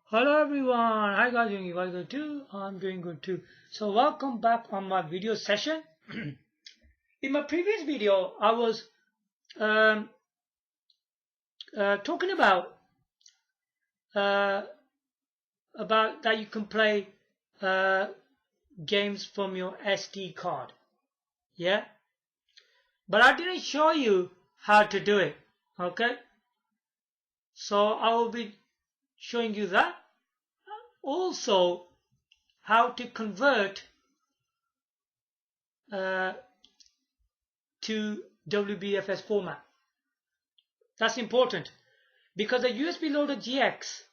Hello everyone, how you guys doing? You guys good too? I'm doing good too. So welcome back on my video session. In my previous video, I was talking about that you can play games from your SD card. Yeah, but I didn't show you how to do it. Okay, so I will be showing you that. Also, how to convert to WBFS format. That's important because the USB loader GX,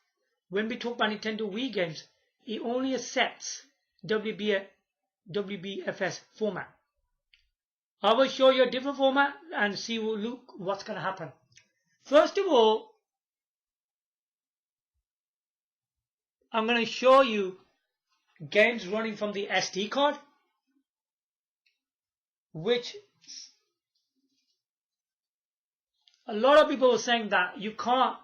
when we talk about Nintendo Wii games, it only accepts WBFS format. I will show you a different format and see what's going to happen. First of all, I'm going to show you games running from the SD card, which a lot of people are saying that you can't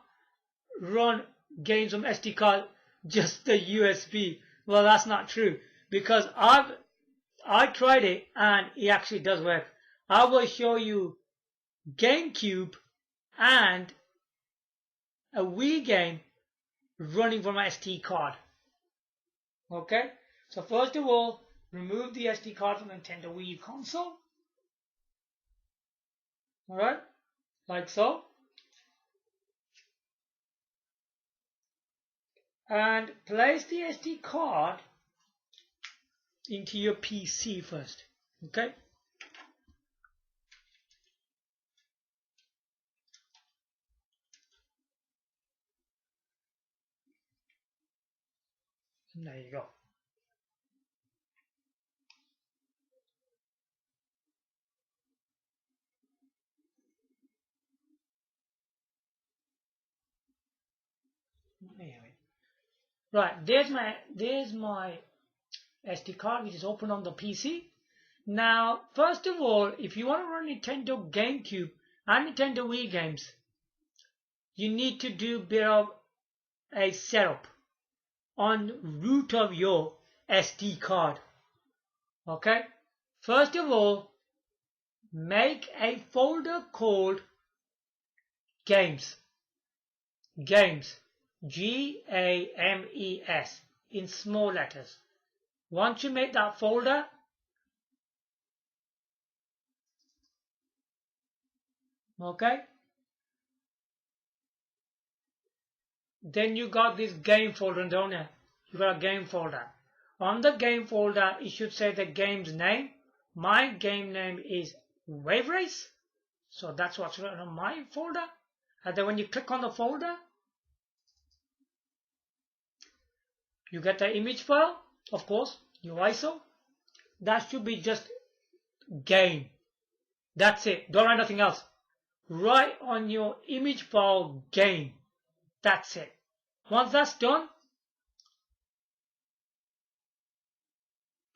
run games from SD card, just the USB. Well, that's not true because I tried it and it actually does work. I will show you GameCube and a Wii game running from an SD card. Okay, so first of all, remove the SD card from the Nintendo Wii U console. Alright, like so. And place the SD card into your PC first. Okay. And there you go. Right, there's my SD card, which is open on the PC. Now, first of all, if you want to run Nintendo GameCube and Nintendo Wii games, you need to do a bit of a setup on root of your SD card. Okay, first of all, make a folder called Games. Games. Games in small letters. Once you make that folder, okay, then you got this game folder, don't you? You got a game folder. On the game folder, it should say the game's name. My game name is Wave Race, so that's what's written on my folder. And then when you click on the folder, you get the image file, of course, your ISO. That should be just game. That's it. Don't write nothing else. Write on your image file game. That's it. Once that's done,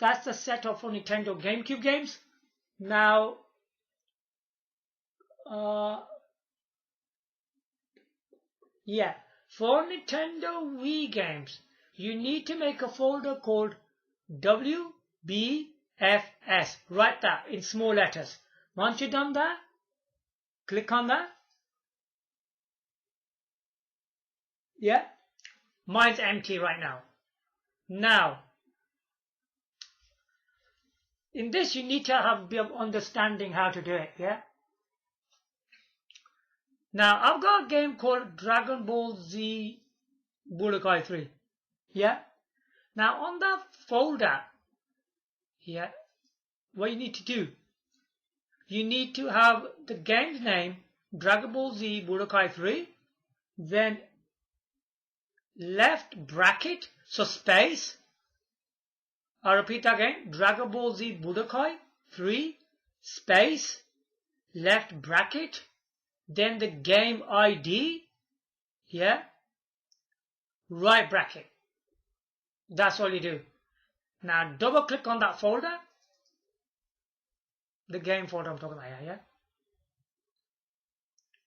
that's the setup for Nintendo GameCube games. Now, yeah, for Nintendo Wii games, you need to make a folder called WBFS. Write that in small letters. Once you've done that, click on that. Yeah, mine's empty right now. Now, in this, you need to have a bit of understanding how to do it. Yeah. Now, I've got a game called Dragon Ball Z Budokai 3. Yeah. Now on that folder, yeah, what you need to do, you need to have the game's name, Dragon Ball Z Budokai 3, then left bracket, so space. I repeat again, Dragon Ball Z Budokai 3, space, left bracket, then the game ID, yeah, right bracket. That's all you do. Now double click on that folder. The game folder I'm talking about here, yeah?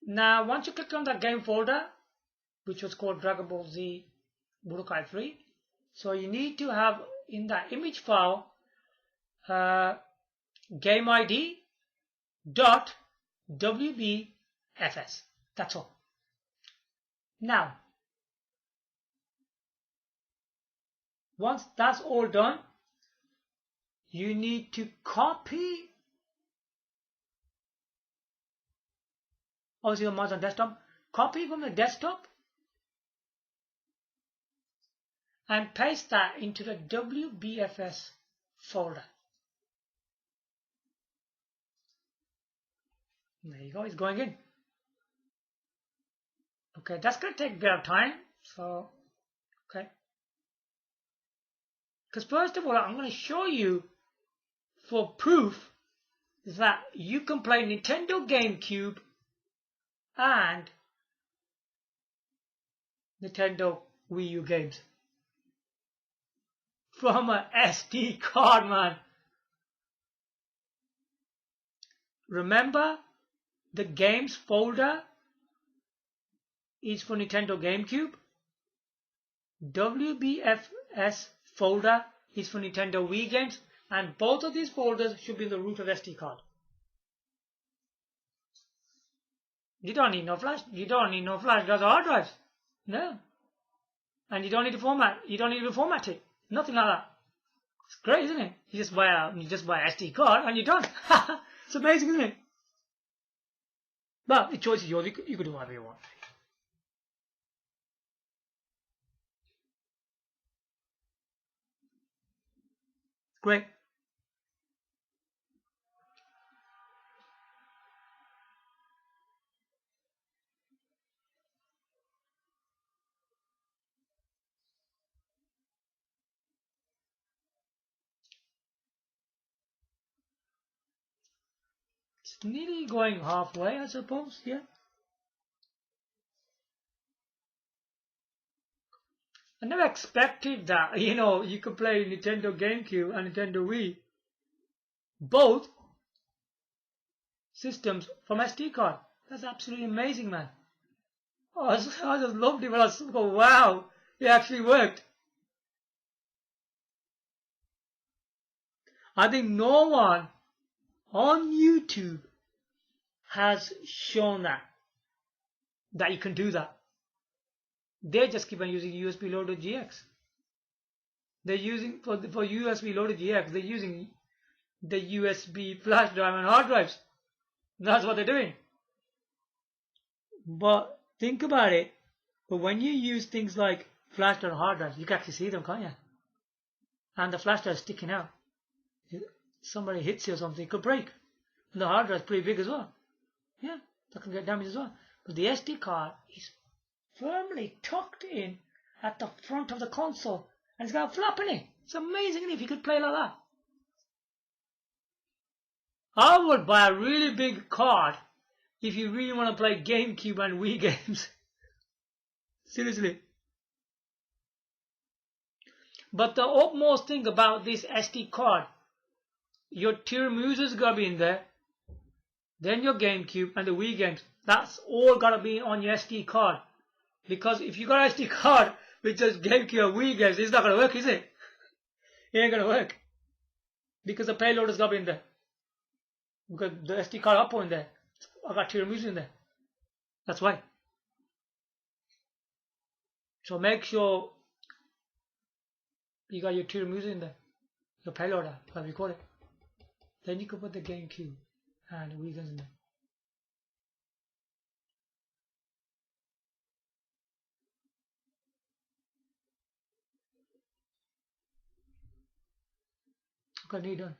Now once you click on that game folder, which was called Dragon Ball Z Budokai 3. So you need to have in that image file game ID dot wbfs. That's all. Now, once that's all done, you need to copy. Obviously, the mouse on desktop. Copy from the desktop and paste that into the wbfs folder. There you go, it's going in. Okay, that's going to take a bit of time. So, okay. Because first of all, I'm going to show you for proof that you can play Nintendo Game Cube and Nintendo Wii U games from a SD card, man. Remember, the games folder is for Nintendo Game Cube. WBFS folder is for Nintendo Wii games, and both of these folders should be in the root of SD card. You don't need no flash. You don't need no flash drives or hard drives. No. And you don't need to format. You don't need to format it. Nothing like that. It's great, isn't it? You just buy an SD card and you're done. It's amazing, isn't it? But the choice is yours. You can do whatever you want. Great. It's nearly going halfway, I suppose, yeah. I never expected that, you could play Nintendo GameCube and Nintendo Wii, both systems from SD card. That's absolutely amazing, man. Oh, I just loved it when I was like, wow, it actually worked. I think no one on YouTube has shown that you can do that. They just keep on using USB loaded GX. They're using for USB loaded GX. They're using the USB flash drive and hard drives. That's what they're doing. But think about it. But when you use things like flash drive and hard drives, you can actually see them, can't you? And the flash drive is sticking out. Somebody hits you or something, it could break. And the hard drive is pretty big as well. Yeah, that can get damaged as well. But the SD card is firmly tucked in at the front of the console, and it's got a flap in it. It's amazing, isn't it, if you could play like that. I would buy a really big card if you really want to play GameCube and Wii games. Seriously. But the utmost thing about this SD card, your Tiramiisu's got to be in there, then your GameCube and the Wii games. That's all got to be on your SD card. Because if you got an SD card with just GameCube or Wii games, it's not going to work, is it? It ain't going to work. Because the payload has got to be in there. Because the SD card up in there. I got Tiramisu in there. That's why. So make sure you got your Tiramisu in there. Your payload app. You record it. Then you can put the GameCube and Wii games in there. Okay, neat done.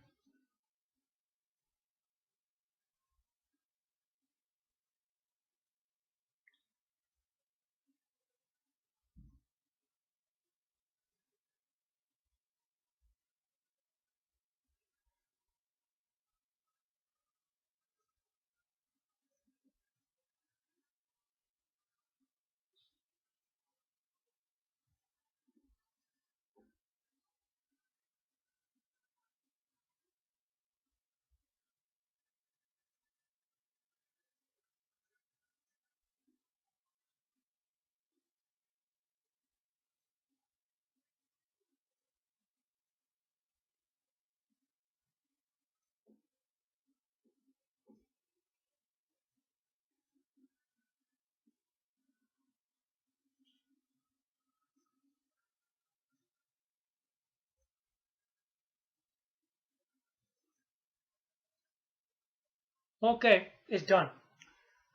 Okay, it's done.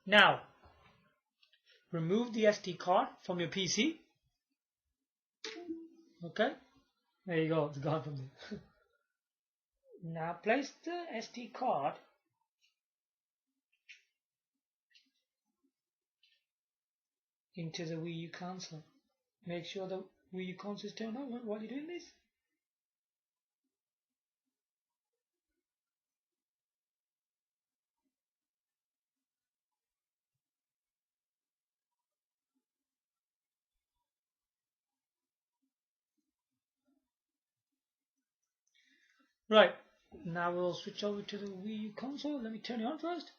Now, remove the SD card from your PC. Okay, there you go, it's gone from there. Now place the SD card into the Wii U console. Make sure the Wii U console is turned on while you're doing this. Right, now we'll switch over to the Wii U console. Let me turn it on first.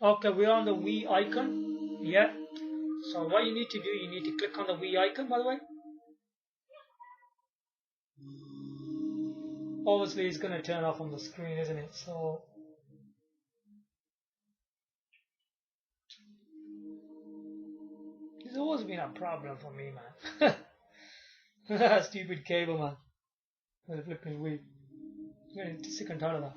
Okay, we're on the Wii icon. Yeah. So what you need to do, you need to click on the Wii icon, by the way. Obviously, it's going to turn off on the screen, isn't it? So it's always been a problem for me, man. Stupid cable, man. The flipping Wii. I'm getting sick and tired of that.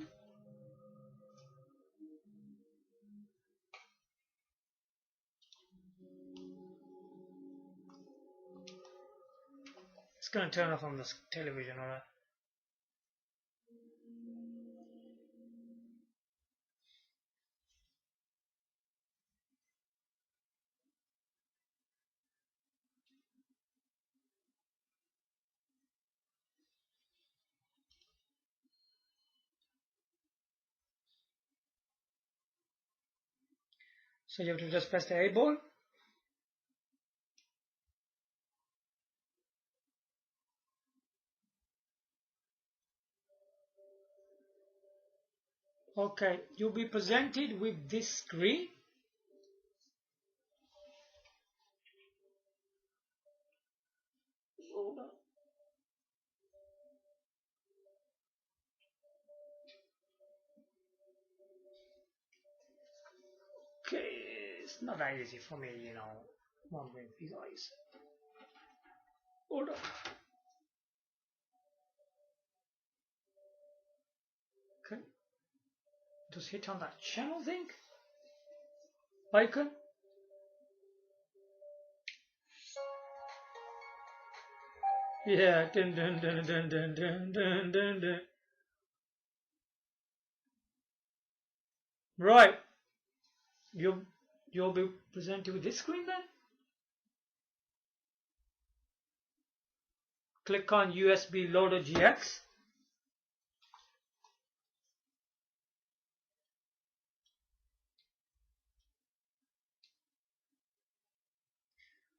It's going to turn off on the television, alright? So you have to just press the A ball. Okay, you'll be presented with this screen. Okay, it's not that easy for me, you know, wondering these eyes. Hold on. Okay, just hit on that channel thing, icon. Yeah, dun dun dun dun dun dun dun dun dun. Right, you'll be presented with this screen then. Click on USB Loader GX.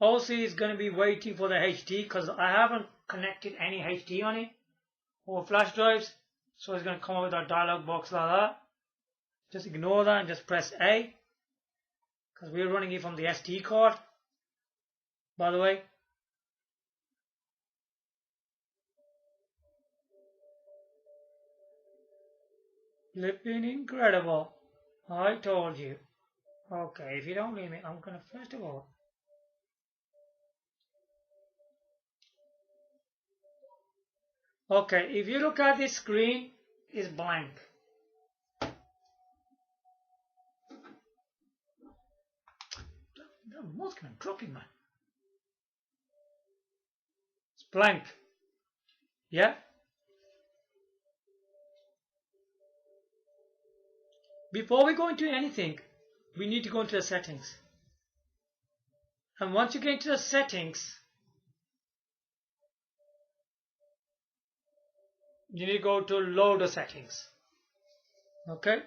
Also, it's going to be waiting for the HD because I haven't connected any HD on it or flash drives. So it's going to come up with a dialog box like that. Just ignore that and just press A because we're running it from the SD card, by the way. Flipping incredible. I told you. Okay, if you don't leave me, I'm going to first of all. Okay, if you look at this screen, it's blank. The mouse can dropping, man. It's blank. Yeah? Before we go into anything, we need to go into the settings. And once you get into the settings, you need to go to loader settings. Okay?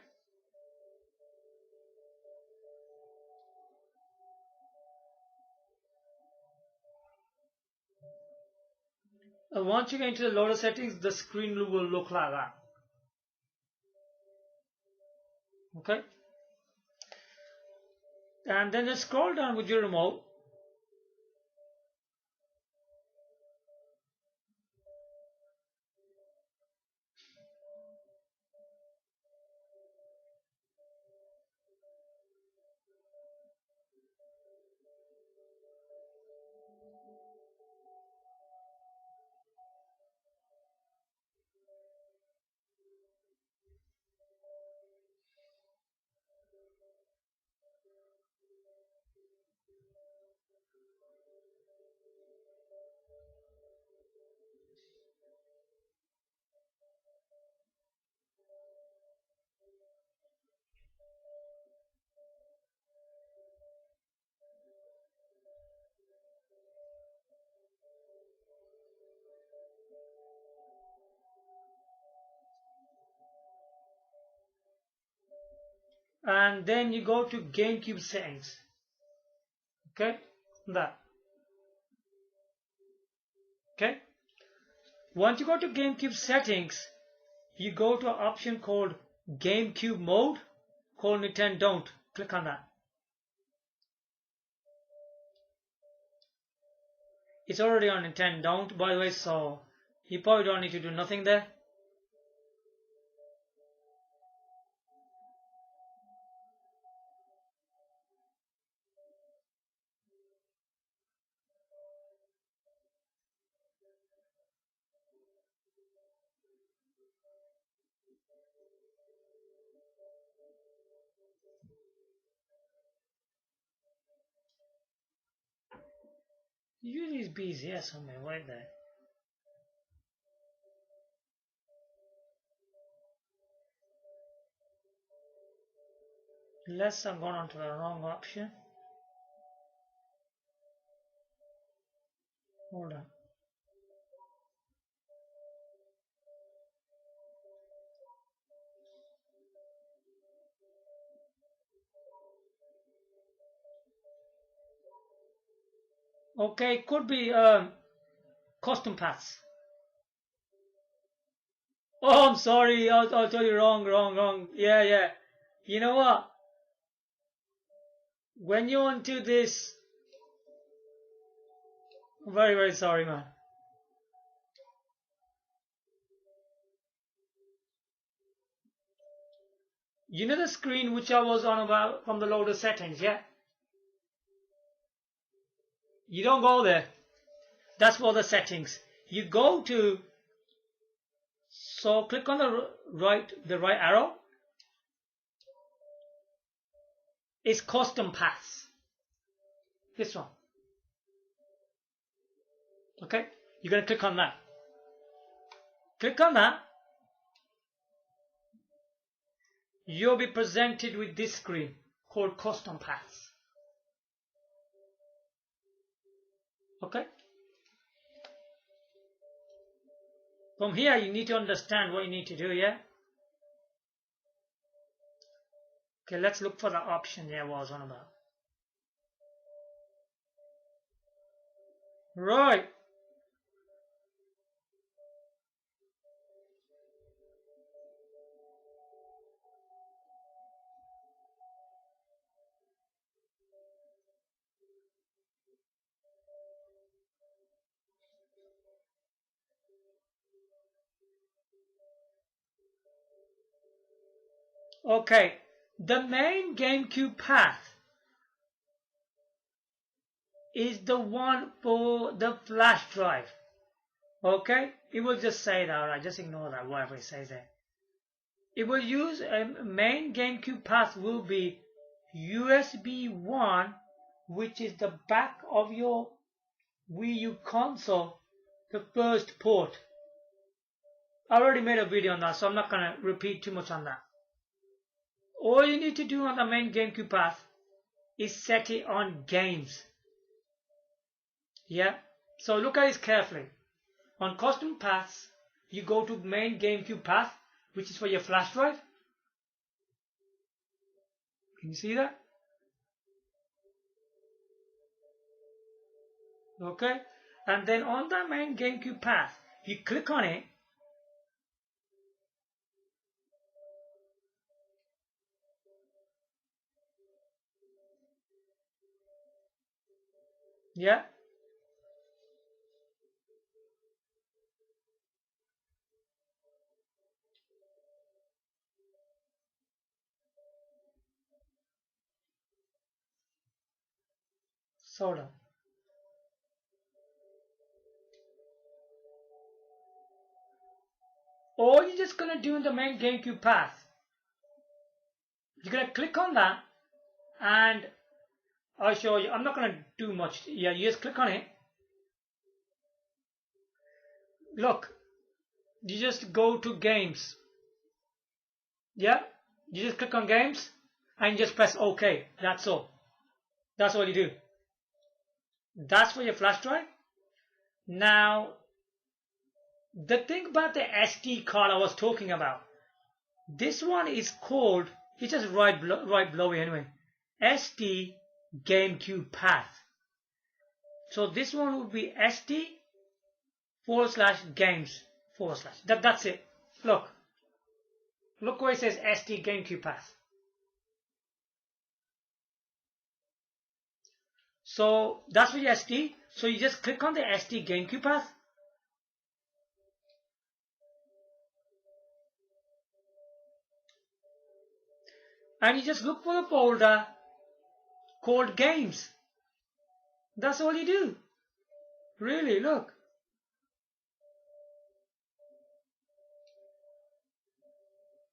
Once you get into the loader settings, the screen will look like that. Okay. And then just scroll down with your remote. And then you go to GameCube settings. Okay, that. Okay. Once you go to GameCube settings, you go to an option called GameCube mode, called Nintendo Don't. Click on that. It's already on Nintendo Don't, by the way, so you probably don't need to do nothing there. Use these bees here somewhere, right there. Unless I'm going onto the wrong option. Hold on. Okay, it could be custom paths. Oh, I'm sorry. I'll tell you wrong. Yeah. You know what? When you're into this, I'm very sorry, man. You know the screen which I was on about from the loader settings, yeah? You don't go there. That's for the settings. You go to, so click on the right arrow. It's custom paths. This one. Okay? You're going to click on that. Click on that. You'll be presented with this screen called custom paths. Okay? From here, you need to understand what you need to do, yeah? Okay, let's look for the option there was on about. Right. Okay, the main GameCube path is the one for the flash drive. Okay, it will just say that, alright, just ignore that, whatever it says there. It will use a main GameCube path will be USB 1, which is the back of your Wii U console, the first port. I already made a video on that, so I'm not going to repeat too much on that. All you need to do on the main GameCube path is set it on games. Yeah, so look at this carefully. On custom paths, you go to main GameCube path, which is for your flash drive. Can you see that? Okay, and then on the main GameCube path, you click on it, yeah, sort of. All you're just gonna do in the main GameCube path, you're gonna click on that, and I'll show you. I'm not gonna do much. Yeah, you just click on it. Look, you just go to games. Yeah, you just click on games and you just press OK. That's all. That's all you do. That's for your flash drive. Now, the thing about the SD card I was talking about, this one is called, it's just right below it anyway, SD GameCube path. So this one would be SD/games/. That's it. Look where it says SD GameCube path. So that's for your SD. So you just click on the SD GameCube path. And you just look for the folder called games. That's all you do. Really, look.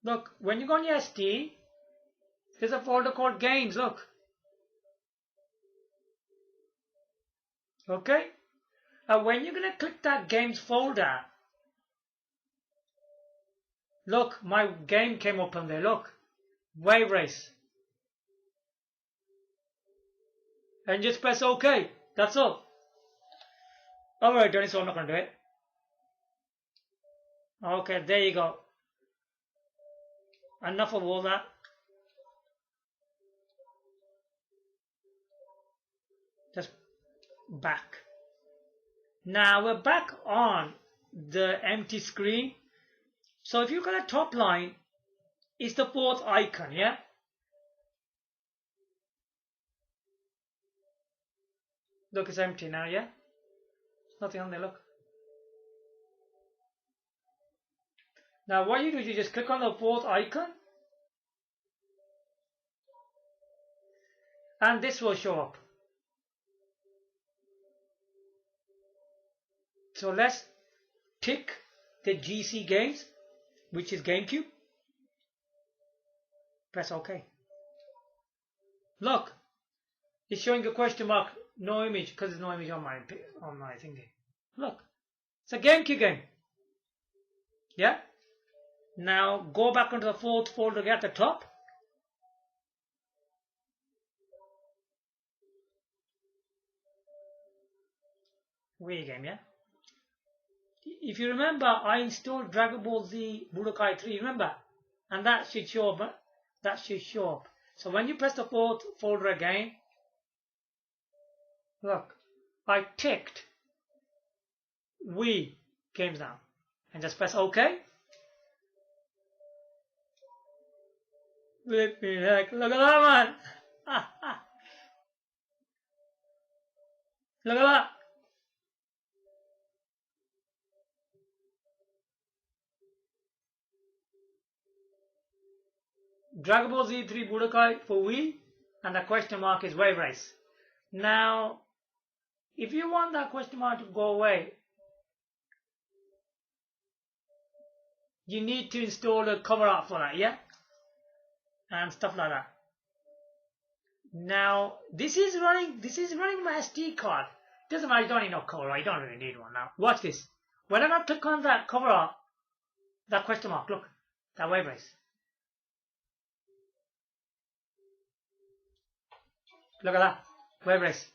Look, when you go on your SD, there's a folder called games, look. Okay? And when you're going to click that games folder, look, my game came up on there, look. Wave Race. And just press OK. That's all. Alright, Donny, so I'm not going to do it. Okay, there you go. Enough of all that. Just back. Now we're back on the empty screen. So if you got a top line, it's the fourth icon, yeah? Look, it's empty now, yeah? Nothing on there, look. Now what you do is you just click on the fourth icon. And this will show up. So let's tick the GC games, which is GameCube. Press OK. Look, it's showing a question mark, no image, because there's no image on my thingy. Look, it's a GameCube game. Yeah? Now go back into the fourth folder at the top. Wii game, yeah? If you remember, I installed Dragon Ball Z Budokai 3, remember? And that should show up. That should show up. So when you press the fourth folder again, look, I ticked Wii games now. And just press OK. Flip me heck, look at that, man! Look at that! Dragon Ball Z 3 Budokai for Wii, and the question mark is Wave Race. Now, if you want that question mark to go away, you need to install a cover art for that, yeah? And stuff like that. Now, this is running my SD card. Doesn't matter, you don't need no cover art, you don't really need one now. Watch this. Whenever I click on that cover art, that question mark, look, that Wave Race. Look at that, Wave Race.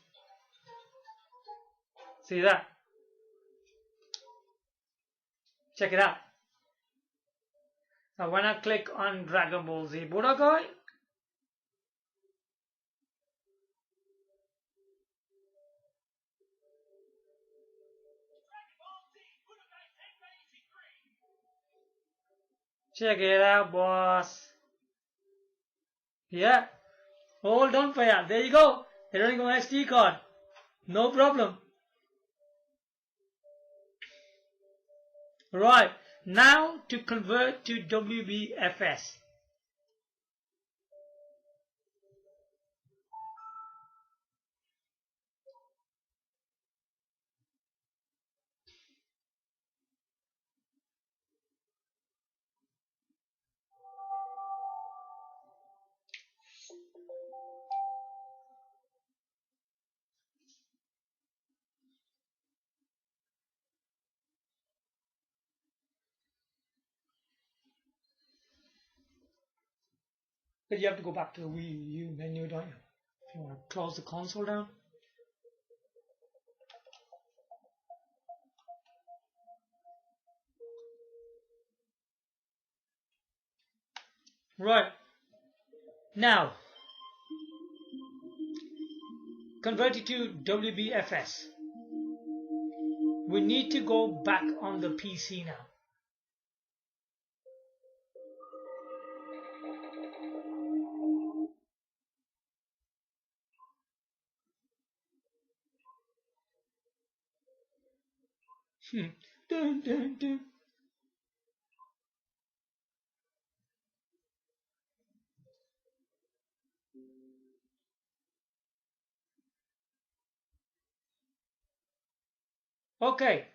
See that? Check it out. Now when I click on Dragon Ball Z Budokai, Check it out, boss. Yeah. Hold on for ya. There you go. They're running on SD card. No problem. Right. Now to convert to WBFS. But you have to go back to the Wiiu menu, don't you? If you want to close the console down. Right. Now, convert it to WBFS. We need to go back on the PC now. Dun, dun, dun. Okay.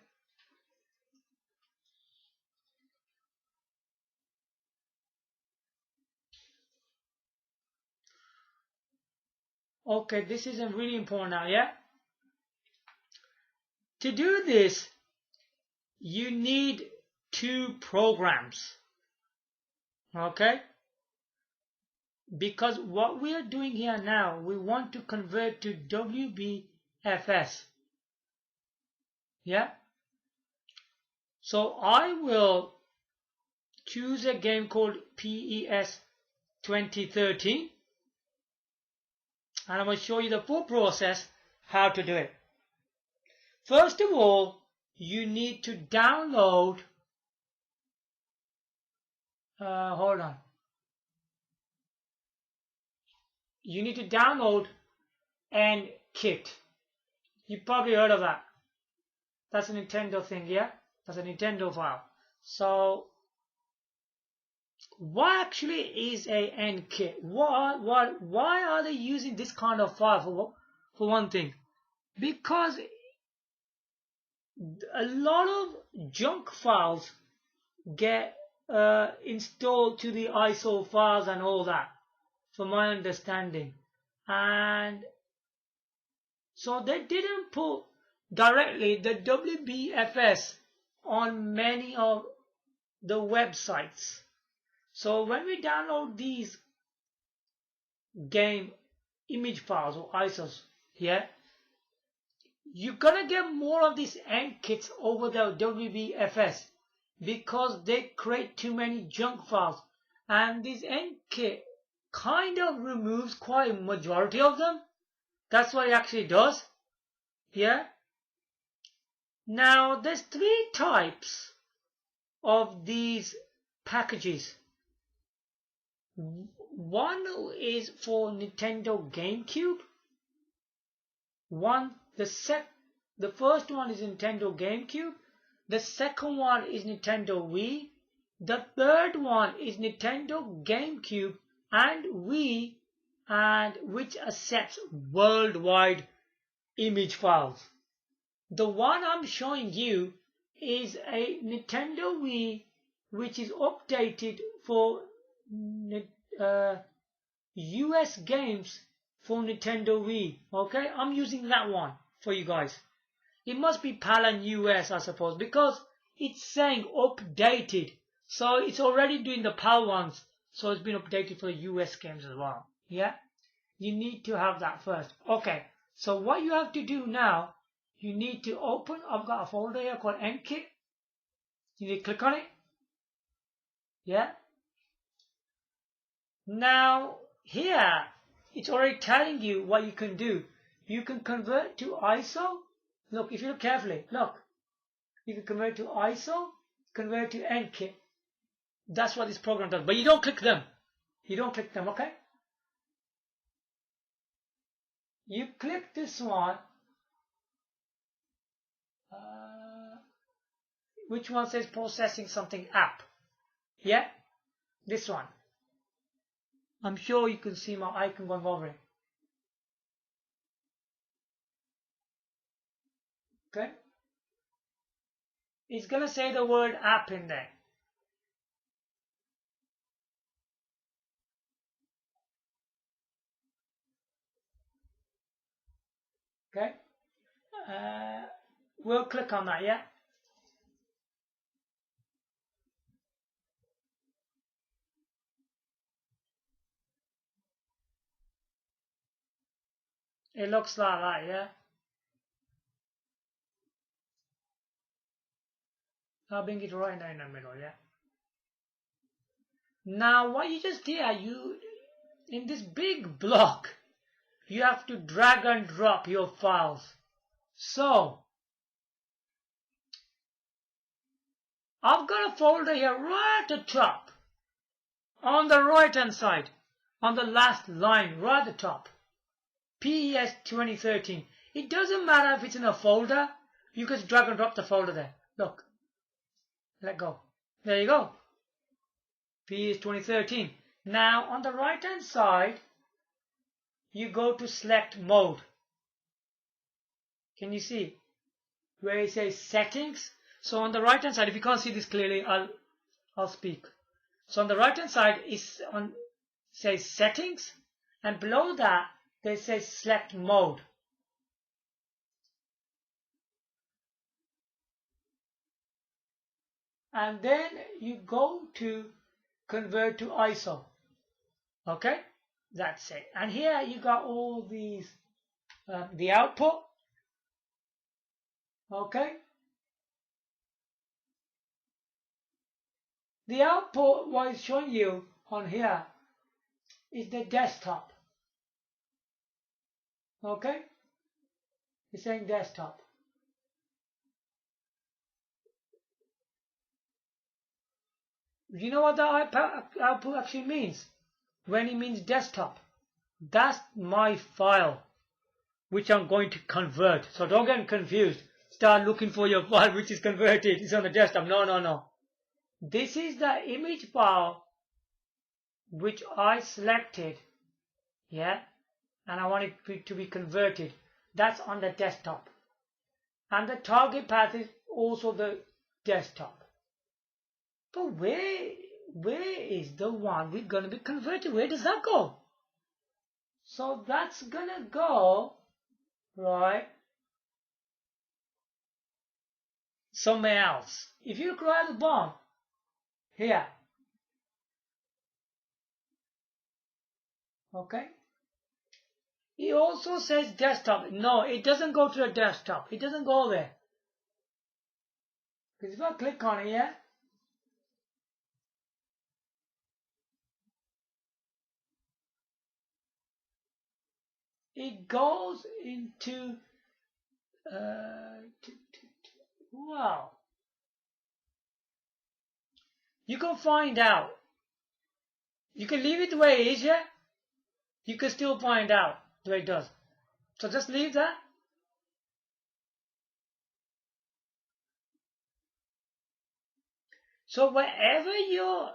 Okay, this is really important now, yeah? To do this, you need 2 programs. Okay? Because what we are doing here now, we want to convert to WBFS. Yeah? So I will choose a game called PES 2013. And I'm going to show you the full process, how to do it. First of all, you need to download, hold on. You need to download NKit. You probably heard of that. That's a Nintendo thing, yeah? That's a Nintendo file. So, what actually is a NKit? Why are they using this kind of file for one thing? Because a lot of junk files get installed to the ISO files and all that, from my understanding. And so they didn't put directly the WBFS on many of the websites. So when we download these game image files or ISOs, yeah, you're gonna get more of these NKits over the WBFS because they create too many junk files, and this NKit kind of removes quite a majority of them. That's what it actually does. Yeah. Now there's 3 types of these packages. One is for Nintendo Game Cube. The first one is Nintendo Game Cube. The second one is Nintendo Wii. The third one is Nintendo Game Cube and Wii, and which accepts worldwide image files. The one I'm showing you is a Nintendo Wii, which is updated for US games for Nintendo Wii. Okay, I'm using that one for you guys. It must be PAL and US, I suppose, because it's saying updated. So it's already doing the PAL ones, so it's been updated for the US games as well. Yeah, you need to have that first. Okay, so what you have to do now, you need to open, I've got a folder here called NKit. You need to click on it. Yeah. Now, here, it's already telling you what you can do. You can convert to ISO. Look, if you look carefully, look. You can convert to ISO, convert to NKit. That's what this program does. But you don't click them. You don't click them, okay? You click this one. Which one says processing something app? Yeah? This one. I'm sure you can see my icon going over it. Okay? It's going to say the word app in there. Okay? We'll click on that, yeah? It looks like that, yeah? I'll bring it right there in the middle, yeah? Now, what you just did, in this big block, you have to drag and drop your files. So, I've got a folder here right at the top, on the right hand side, on the last line, right at the top. PES 2013. It doesn't matter if it's in a folder, you can drag and drop the folder there. Look. Let go. There you go. PES 2013. Now, on the right hand side, you go to select mode. Can you see where it says settings? So on the right hand side, if you can't see this clearly, I'll speak. So on the right hand side says settings, and below that there says select mode. And then you go to convert to ISO. Okay, that's it. And here you got all these, the output. Okay. The output, what it's showing you on here, is the desktop. Okay? It's saying desktop. You know what the output actually means? When it means desktop. That's my file, which I'm going to convert. So don't get confused. Start looking for your file which is converted. It's on the desktop. No, no, no. This is the image file which I selected, yeah, and I want it to be converted. That's on the desktop. And the target path is also the desktop. But where is the one we're going to be converted? Where does that go? So that's going to go, right, somewhere else. If you look right at the bottom, here. Okay. It also says desktop. No, it doesn't go to the desktop. It doesn't go there. Because if I click on it here, it goes into wow. You can find out. You can leave it the way it is, yeah? You can still find out the way it does. So just leave that. So wherever your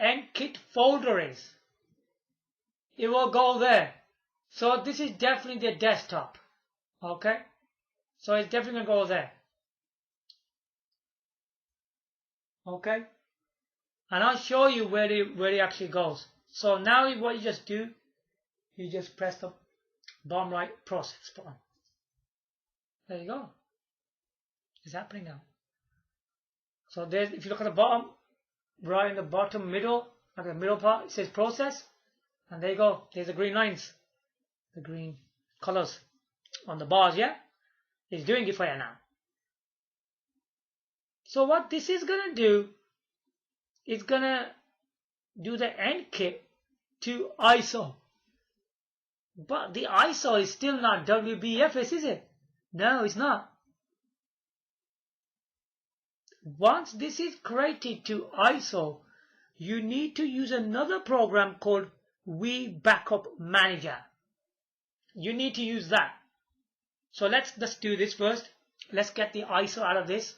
EndKit folder is, it will go there. So this is definitely the desktop. Okay? So it's definitely going to go there. Okay? And I'll show you where it actually goes. So now what you just do, you just press the bottom right process button. There you go. It's happening now. So there's, if you look at the bottom, right in the bottom middle, like the middle part, it says process. And there you go. There's the green lines. The green colors on the bars, yeah? It's doing it for you now. So what this is going to do, it's going to do the EndKit to ISO. But the ISO is still not WBFS, is it? No, it's not. Once this is created to ISO, you need to use another program called Wii Backup Manager. You need to use that. So let's do this first. Let's get the ISO out of this.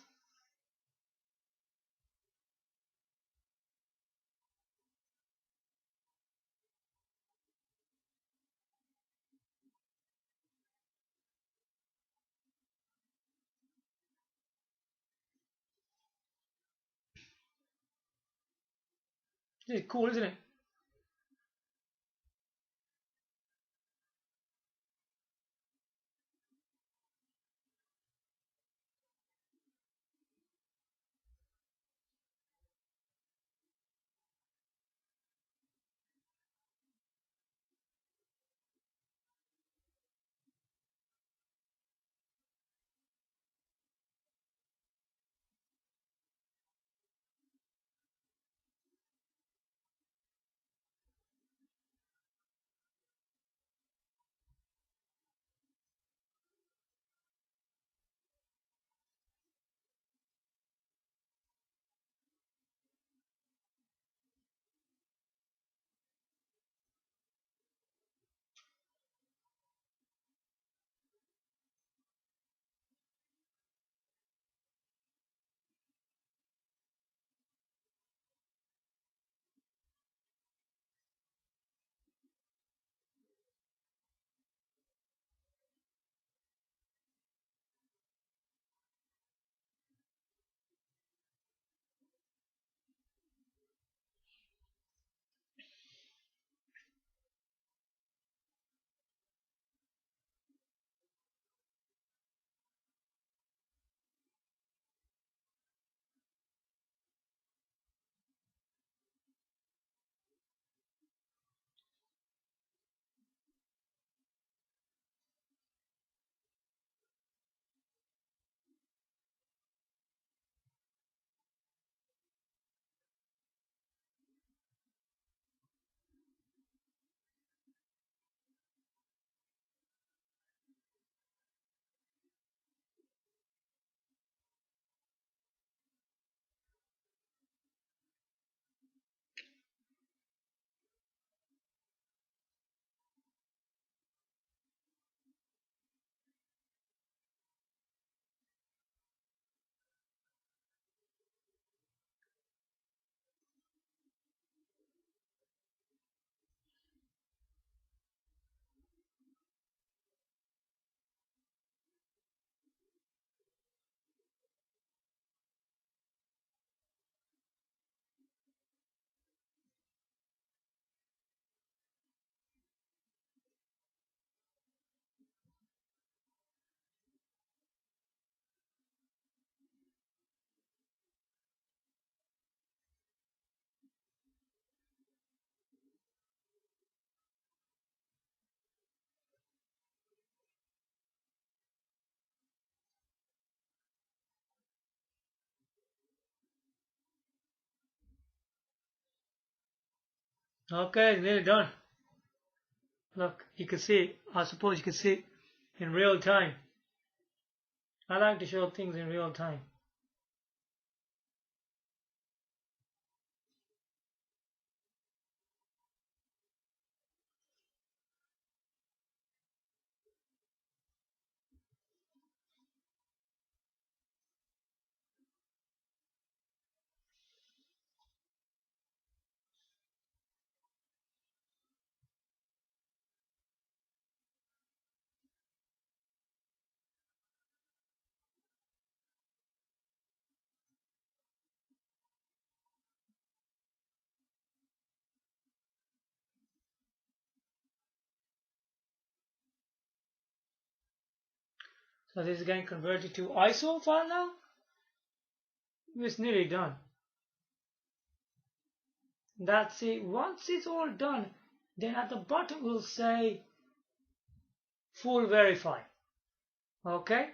This is cool, isn't it? Okay, nearly done. Look, you can see, I suppose you can see in real time. I like to show things in real time. So this is getting converted to ISO file now. It's nearly done. That's it. Once it's all done, then at the bottom we'll say full verify. Okay?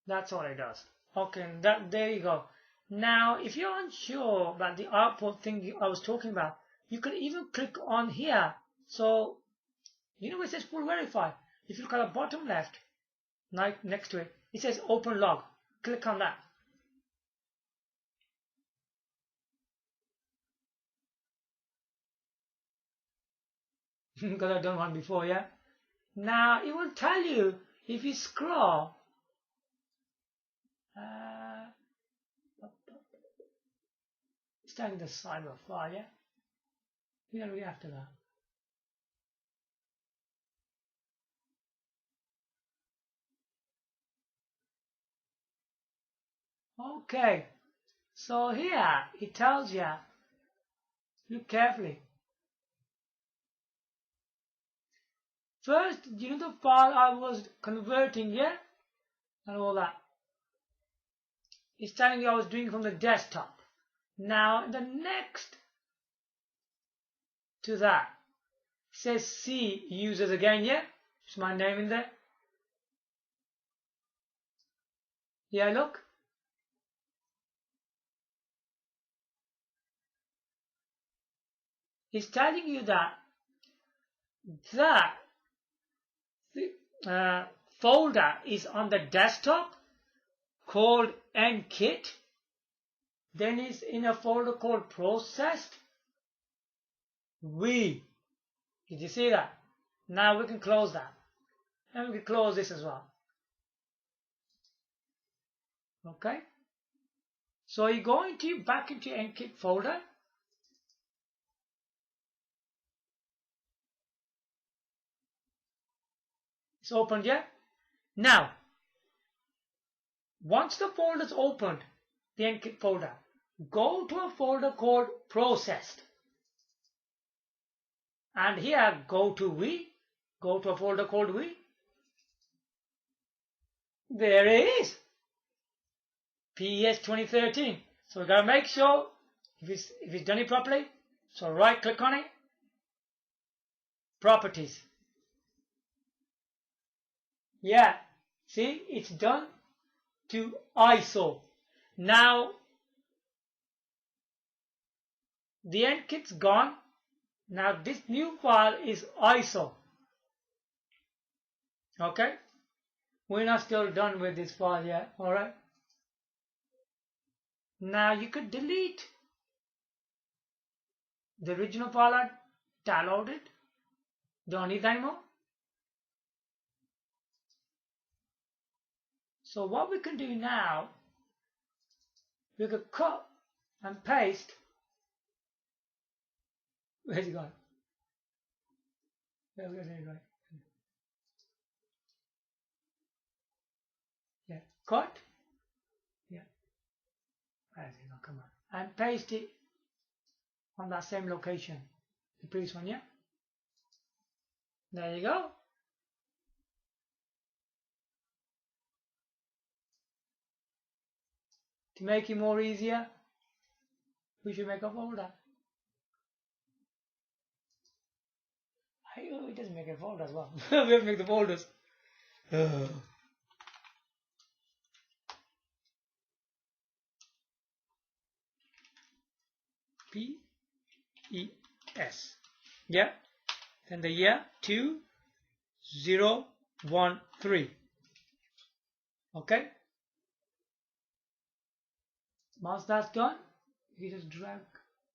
That's all it does. Okay, there you go. Now, if you're unsure about the output thing I was talking about, you can even click on here. So, you know where it says full verify? If you look at the bottom left, next to it, it says open log. Click on that. because I've done one before, yeah. Now it will tell you if you scroll. Starting the cyber file, yeah. We're gonna be after that. Okay, so here it tells you. Look carefully. First, you know the file I was converting, yeah, and all that. It's telling you I was doing from the desktop. Now the next to that says C users again, yeah. It's my name in there. Yeah, look. It's telling you that the folder is on the desktop called nkit. Then it's in a folder called processed Wii. Did you see that? Now we can close that. And we can close this as well. Okay. So you're going to back into nkit folder. It's opened, yeah? Now, once the folder is opened, the nkit folder, go to a folder called processed. And here, go to Wii. Go to a folder called Wii. There it is. PES 2013. So we gotta make sure if it's done it properly. So right click on it. Properties. Yeah. See, it's done to ISO. Now the nkit's gone. Now this new file is ISO. Okay? We're not still done with this file yet, alright? Now you could delete the original file I downloaded. Don't need that anymore. So what we can do now, we could cut and paste. Where's it gone? Right. Yeah, cut. Yeah. Where's it gone? Come on. And paste it on that same location. The previous one, yeah? There you go. To make it more easier, we should make a folder. It doesn't make a folder as well. We have to make the folders. PES. Yeah. Then the year 2013. Okay. Once that's done, you just drag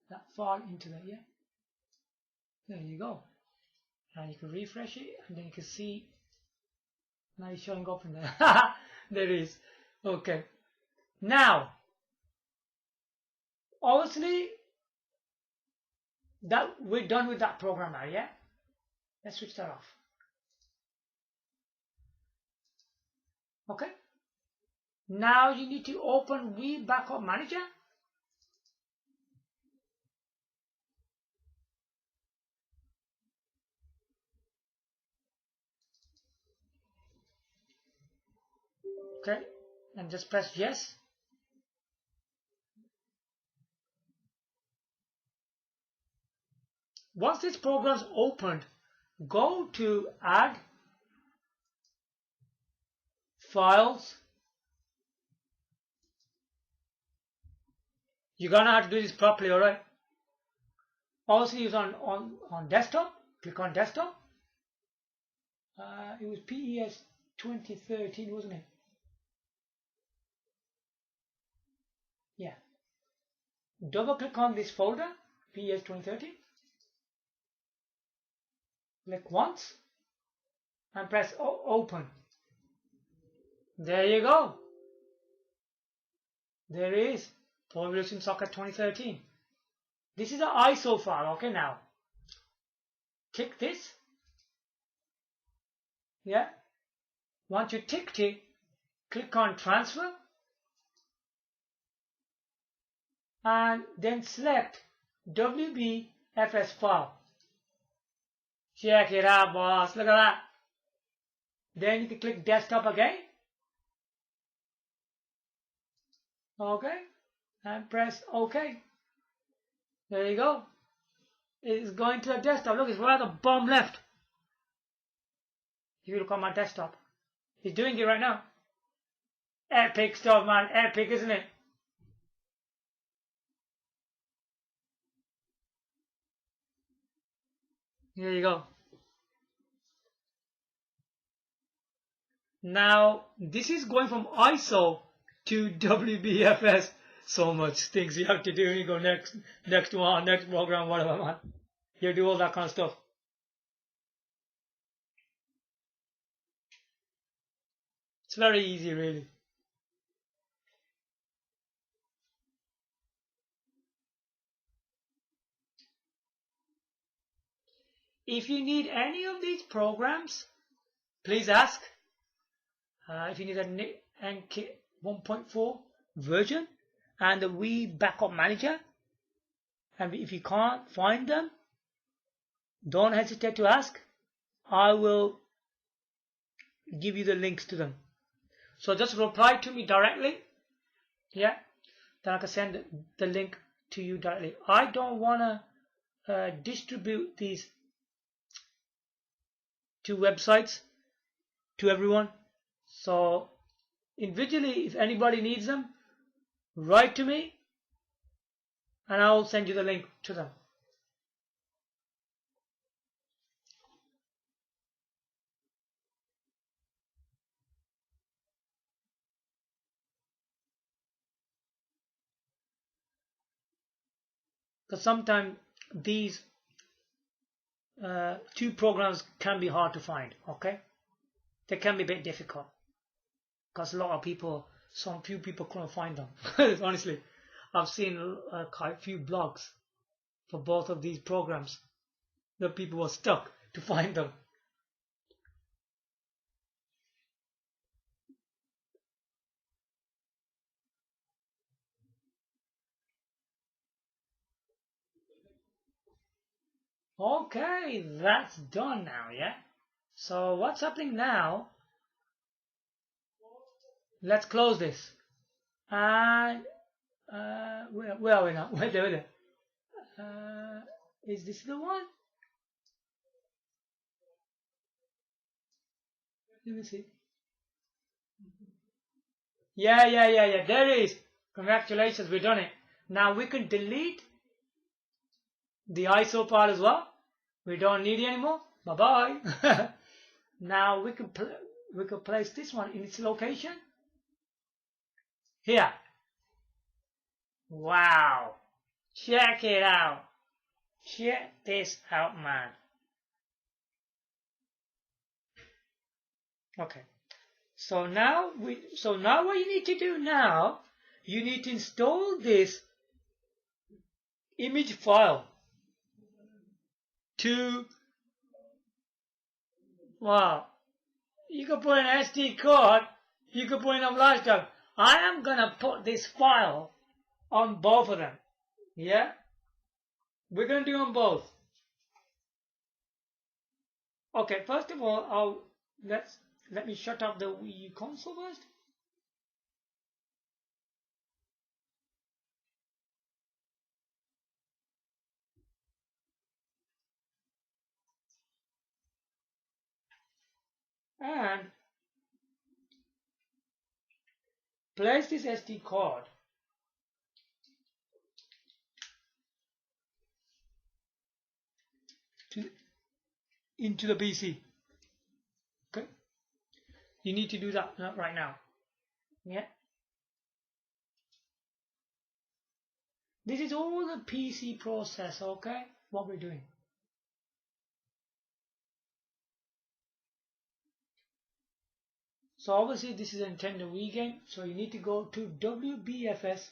that file into there. Yeah. There you go. And you can refresh it, and then you can see now it's showing up in there. There it is. Okay. Now, obviously, that we're done with that program now, yeah? Let's switch that off. Okay. Now you need to open Wii Backup Manager. Okay, and just press yes. Once this program is opened, go to Add, Files. You're gonna have to do this properly, alright? Also use on desktop. Click on desktop. It was PES 2013, wasn't it? Yeah. Double click on this folder, PES 2013. Click once and press open. There you go. There is Pro Evolution Soccer 2013. This is the ISO file. Okay, now tick this. Yeah. Once you ticked it, click on transfer and then select WBFS file. Check it out, boss. Look at that. Then you can click desktop again. Okay. And press OK. There you go. It's going to the desktop. Look, it's right at the bottom left. If you look on my desktop, it's doing it right now. Epic stuff, man. Epic, isn't it? Here you go. Now, this is going from ISO to WBFS. So much things you have to do. You go next one, next program, whatever, man. You do all that kind of stuff. It's very easy, really. If you need any of these programs, please ask. If you need a NK 1.4 version and the Wii Backup Manager, and if you can't find them, don't hesitate to ask. I will give you the links to them. So just reply to me directly. Yeah, then I can send the link to you directly. I don't want to distribute these two websites to everyone. So individually, if anybody needs them, write to me and I will send you the link to them. Because sometimes these two programs can be hard to find, okay? They can be a bit difficult because a lot of people, some few people couldn't find them. Honestly, I've seen quite a few blogs for both of these programs. The people were stuck to find them. Okay, that's done now, yeah? So what's happening now? Let's close this. And where are we now? Wait there. Is this the one? Let me see. Yeah. There it is. Congratulations, we've done it. Now we can delete the ISO file as well. We don't need it anymore. Bye bye. Now we can place this one in its location. Here. Wow. Check it out. Check this out, man. Okay. So now what you need to do now, you need to install this image file to, wow, you can put an SD card, you can put in a flash drive. I am gonna put this file on both of them. Yeah, we're gonna do on both. Okay, first of all, let me shut off the Wii U console first. And place this SD card into the PC. Okay, you need to do that right now. Yeah, this is all the PC process. Okay, what we're doing. So obviously this is a Nintendo Wii game, so you need to go to WBFS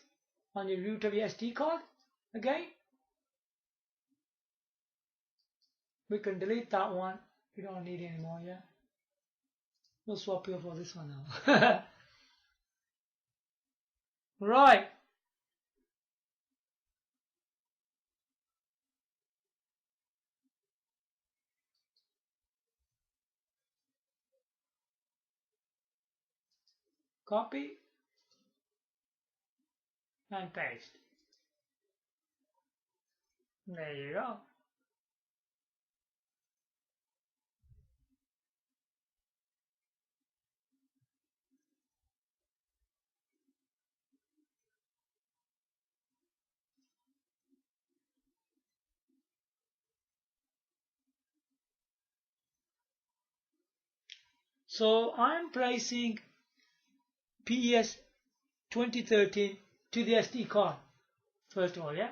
on your root of your SD card again. We can delete that one. We don't need it anymore, yeah? We'll swap you for this one now. Right. Copy and paste. There you go. So I'm placing PES 2013 to the SD card first of all, yeah?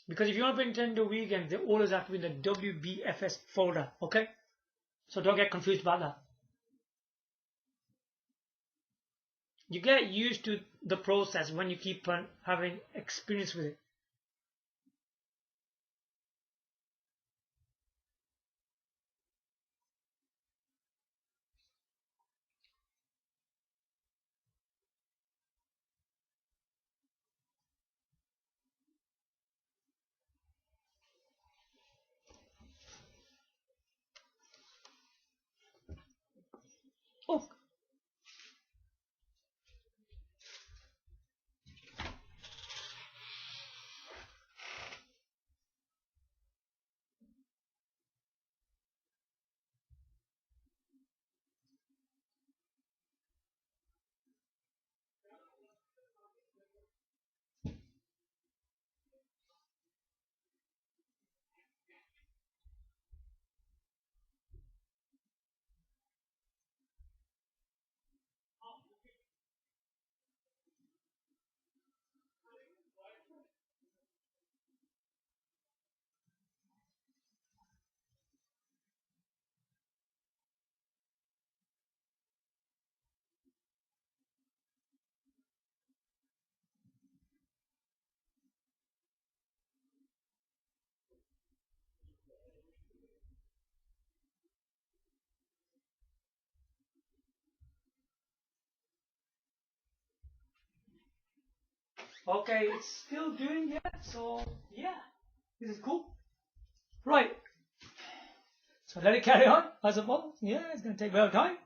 Because if you want to play Nintendo Wii games, they always have to be in the WBFS folder, okay? So don't get confused about that. You get used to the process when you keep on having experience with it. Oh. Okay, it's still doing that, so yeah, this is cool. Right, so let it carry on, I suppose. Yeah, it's going to take a bit of time.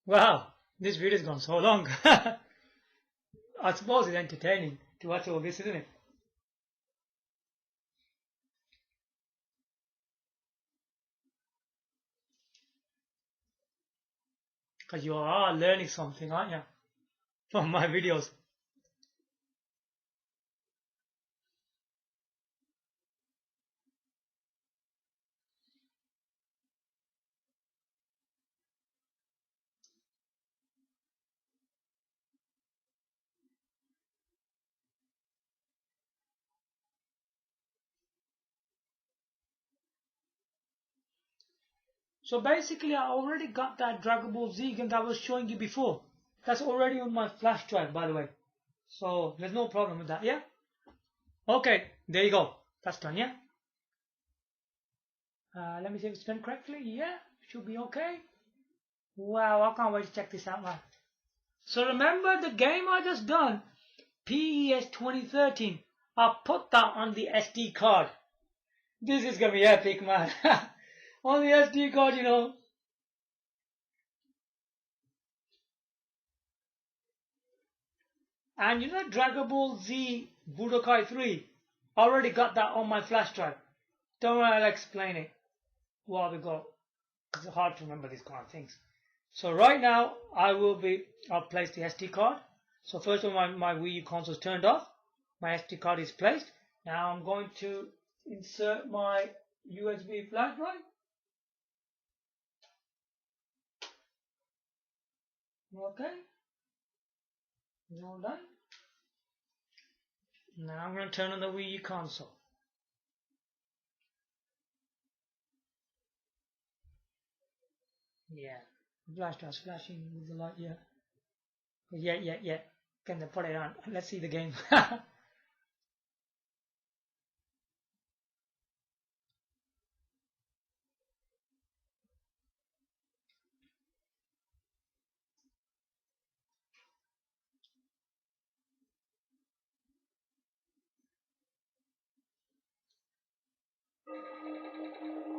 Wow, this video's gone so long. I suppose it's entertaining to watch all this, isn't it? Because you are learning something, aren't you? From my videos. So basically I already got that Dragon Ball Z game that I was showing you before. That's already on my flash drive, by the way. So there's no problem with that, yeah? Okay, there you go. That's done, yeah? Let me see if it's done correctly. Yeah, should be okay. Wow, I can't wait to check this out, man. So remember the game I just done, PES 2013. I'll put that on the SD card. This is gonna be epic, man. On the SD card, you know. And you know Dragon Ball Z Budokai 3? I already got that on my flash drive. Don't worry, I'll explain it while we go. It's hard to remember these kind of things. So right now, I'll place the SD card. So first of all, my Wii U console is turned off. My SD card is placed. Now I'm going to insert my USB flash drive. Okay. It's all done. Now I'm going to turn on the Wii U console. Yeah, the flash drive's flashing with the light, yeah. Yeah. Can they put it on? Let's see the game.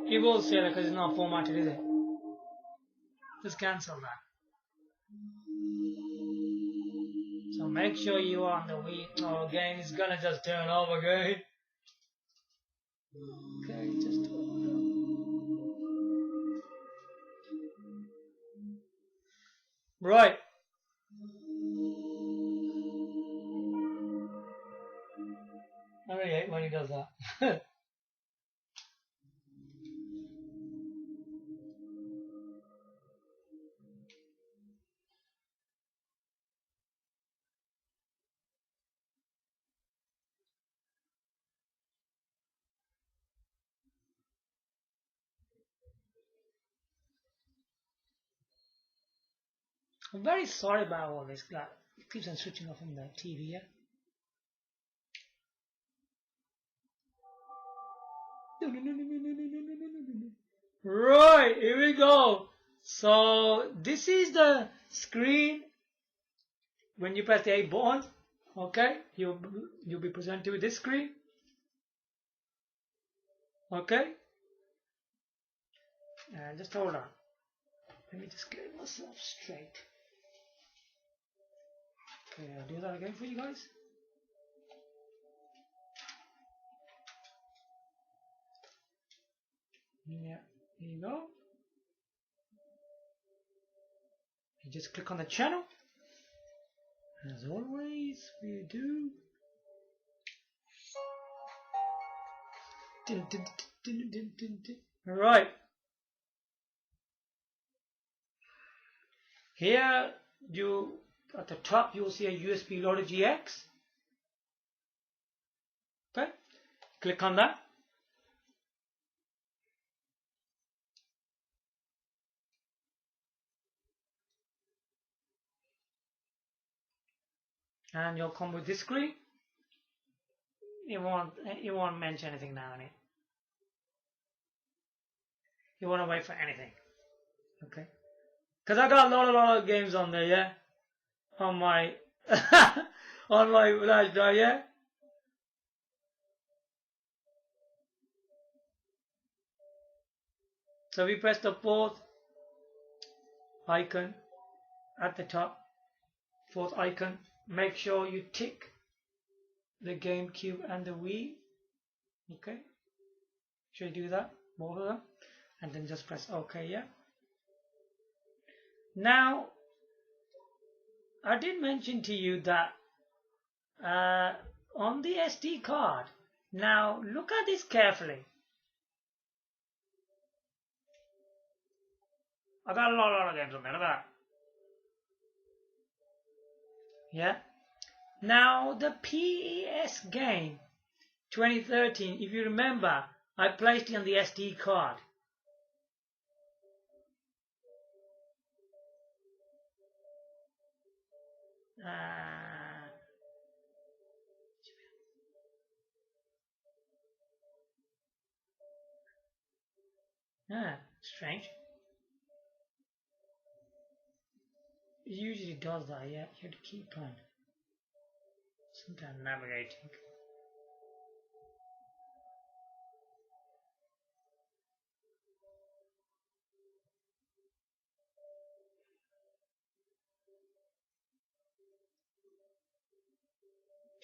You will say that because it's not formatted, is it? Just cancel that. So make sure you are on the Wii. Oh, game is gonna just turn off again. Okay, just hold on. Right. I really hate when he does that. I'm very sorry about all this. Like, it keeps on switching off on the TV, yeah? Right, here we go. So this is the screen when you press the A button. Okay, you'll be presented with this screen. Okay, and just hold on. Let me just get myself straight. Okay, I'll do that again for you guys. Yeah, here you go. You just click on the channel. As always, we do. Alright. Here, at the top, you will see a USB loader GX. Okay. Click on that. And you'll come with this screen. You won't mention anything now in it. You won't wait for anything. Okay. Because I got a lot of games on there, yeah? On my on my flash drive, yeah? So we press the fourth icon at the top. Fourth icon. Make sure you tick the GameCube and the Wii. Okay. Should you do that? Both of them. And then just press OK, yeah? Now, I did mention to you that on the SD card, now look at this carefully. I got a lot of games on there, look at that. Yeah. Now the PES game 2013, if you remember, I placed it on the SD card. Strange. It usually does that, yeah. You have to keep on sometimes navigating.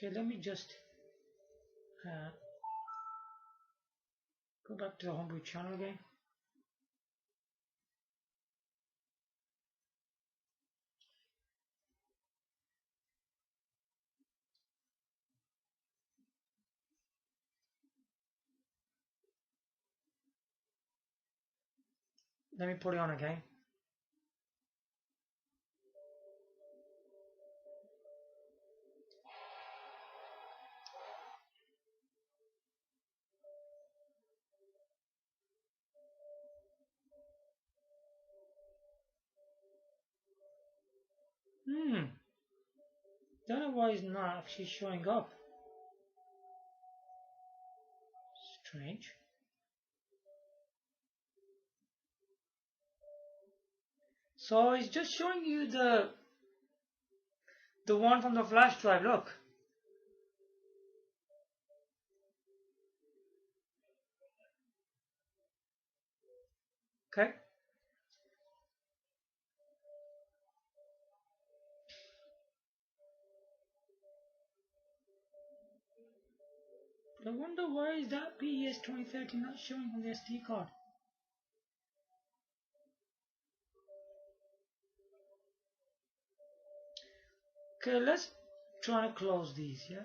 Okay, let me just go back to the homebrew channel again. Let me put it on again. Don't know why it's not actually showing up. Strange. So it's just showing you the one from the flash drive. Look. Okay. I wonder why is that PES 2013 not showing on the SD card. Okay, let's try to close these, yeah?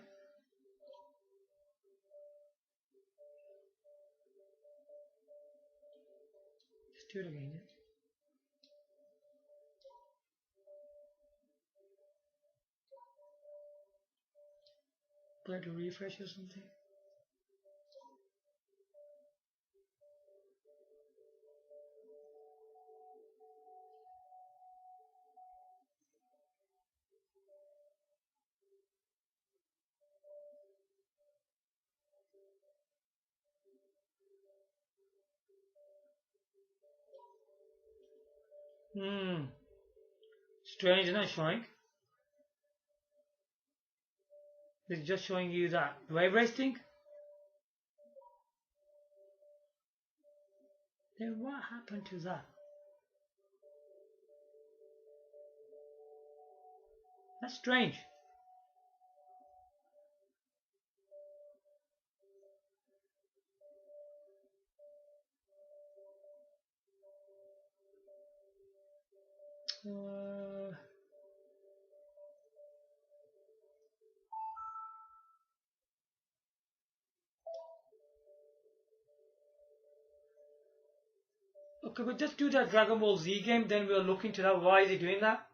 Let's do it again, yeah? Try to refresh or something. Strange, not showing. It's just showing you that wave race thing. Then what happened to that? That's strange. Okay, but just do that Dragon Ball Z game, then we'll look into that. Why is he doing that?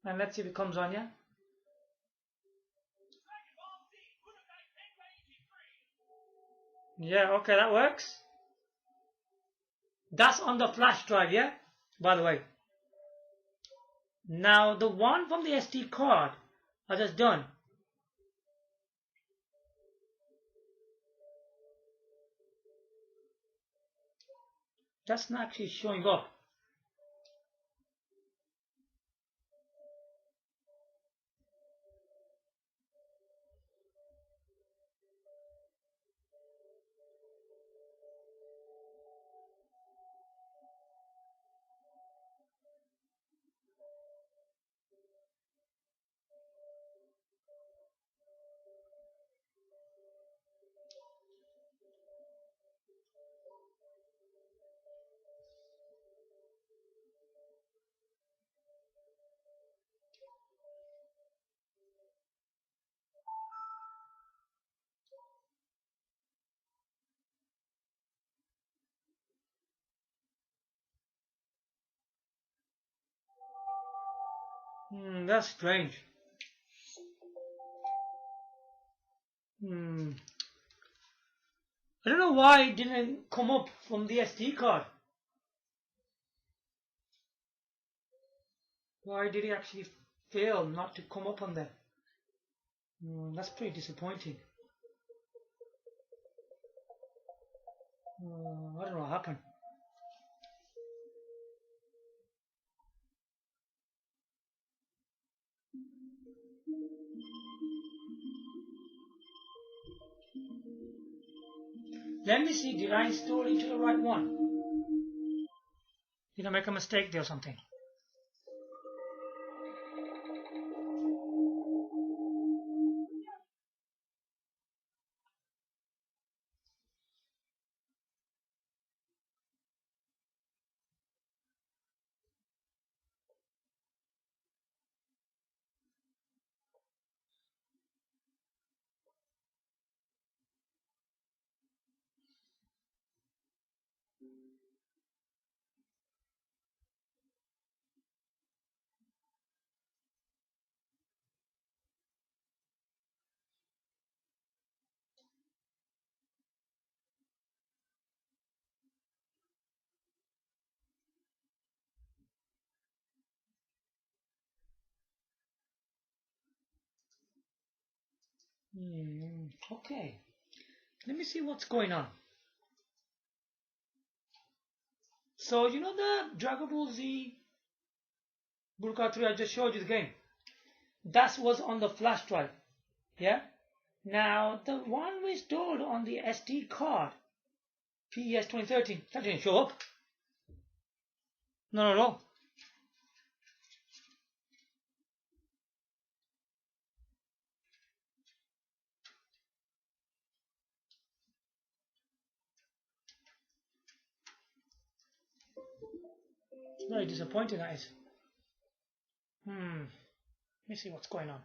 And let's see if it comes on, yeah? Yeah, okay, that works. That's on the flash drive, yeah? By the way. Now, the one from the SD card I just done. That's not actually showing up. That's strange. I don't know why it didn't come up from the SD card. Why did it actually fail not to come up on there? That's pretty disappointing. I don't know what happened. Let me see, did I install into the right one? Did I make a mistake there or something? Okay, let me see what's going on. So you know the Dragon Ball Z Budokai 3, I just showed you the game. That was on the flash drive. Yeah? Now the one we stored on the SD card, PES 2013, that didn't show up. No. It's very disappointing, that is. Let me see what's going on.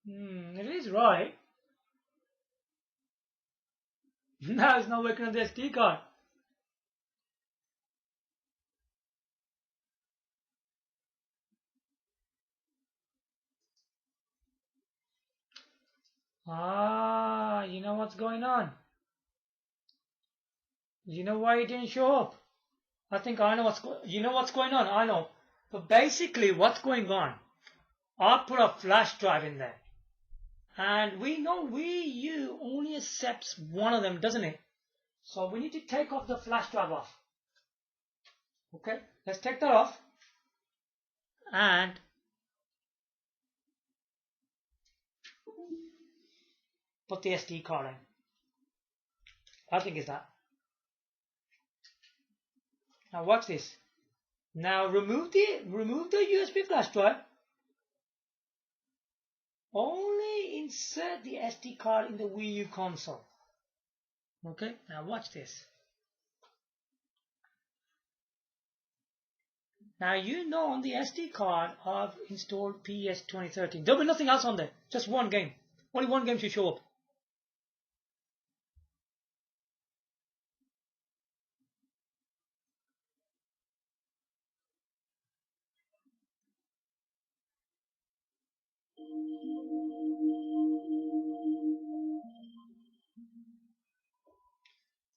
It is right. Now it's not working on the SD card. You know what's going on? You know why it didn't show up? I think I know you know what's going on? I know. But basically what's going on, I put a flash drive in there. And we know Wii U only accepts one of them, doesn't it? So we need to take off the flash drive off. Okay, let's take that off. And put the SD card in. I think it's that. Now watch this. Now remove the USB flash drive. Only insert the SD card in the Wii U console. Okay, now watch this. Now you know on the SD card I've installed PES 2013. There'll be nothing else on there. Just one game. Only one game should show up.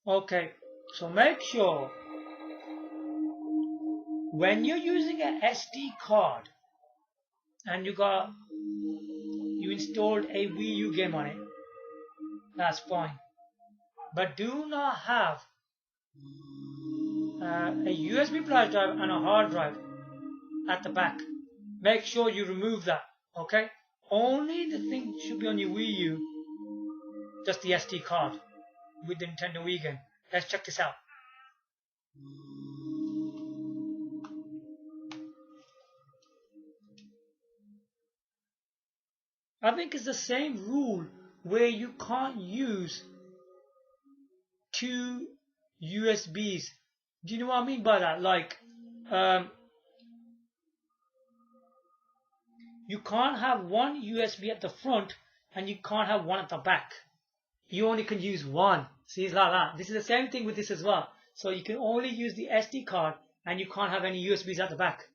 Okay, so make sure when you're using an SD card and you installed a Wii U game on it, that's fine. But do not have a USB flash drive and a hard drive at the back. Make sure you remove that, okay? Only the thing should be on your Wii U, just the SD card with the Nintendo Wii game. Let's check this out. I think it's the same rule where you can't use two USBs. Do you know what I mean by that? Like, you can't have one USB at the front and you can't have one at the back. You only can use one. See, it's like that. This is the same thing with this as well. So you can only use the SD card and you can't have any USBs at the back.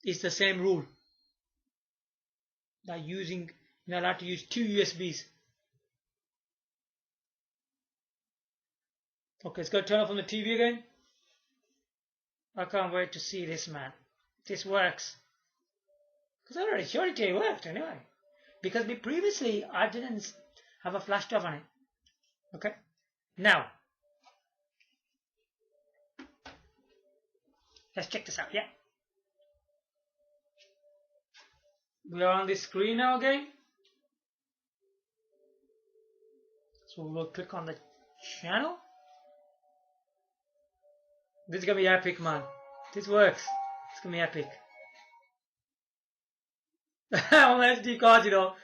It's the same rule. That you're not allowed to use two USBs. Okay, it's going to turn off on the TV again. I can't wait to see this, man. This works. Because I already showed it to you, it worked anyway. Because previously I didn't have a flash drive on it. Okay, now let's check this out. Yeah, we are on the screen now again. So we'll click on the channel. This is gonna be epic, man. This works. It's gonna be epic. On SD card, you know,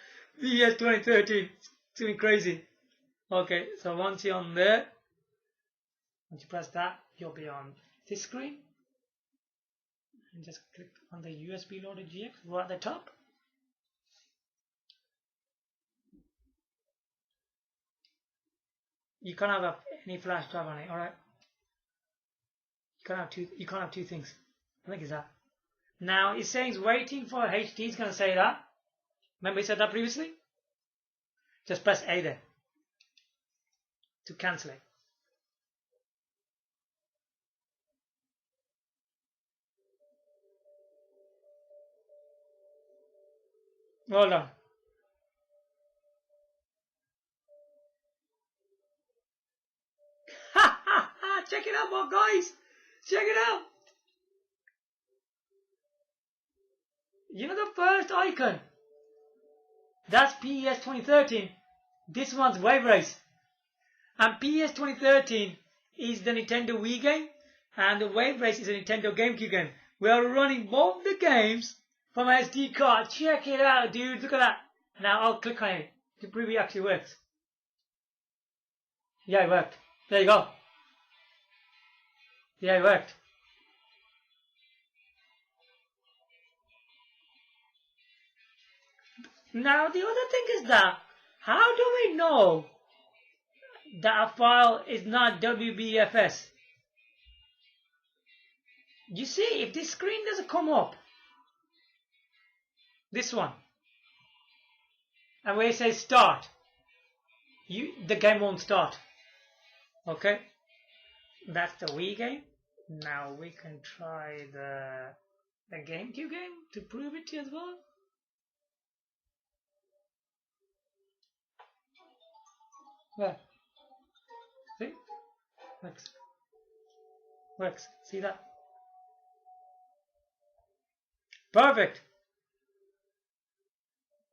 PES 2013. It's gonna be crazy. Okay, so once you're on there, once you press that, you'll be on this screen. And just click on the USB loaded GX right at the top. You can't have any flash drive on it, alright? You can't have two things. I think it's that. Now it's saying it's waiting for HT. It's going to say that. Remember it said that previously? Just press A there to cancel it. Hold on. Check it out, guys. Check it out. You know the first icon? That's PES 2013. This one's Wave Race. And PES 2013 is the Nintendo Wii game. And the Wave Race is a Nintendo Game Cube game. We are running both the games from an SD card. Check it out, dude. Look at that. Now I'll click on it to prove it actually works. Yeah, it worked. There you go. Yeah, it worked. Now the other thing is that, how do we know that a file is not WBFS? You see, if this screen doesn't come up, this one, and where it says start, the game won't start. Okay, that's the Wii game. Now we can try the GameCube game to prove it as well. Where? See? Works. Works. See that? Perfect.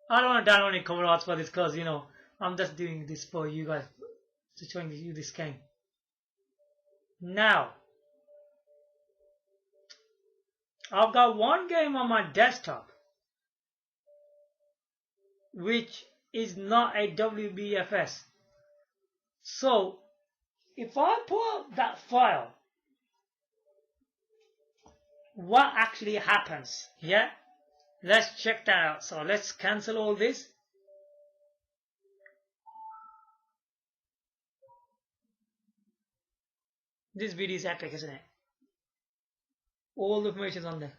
I don't want to download any cover arts for this because, you know, I'm just doing this for you guys, to showing you this game. Now, I've got one game on my desktop which is not a WBFS. So, if I pull up that file, what actually happens? Yeah? Let's check that out. So let's cancel all this. This video is epic, isn't it? All the information is on there.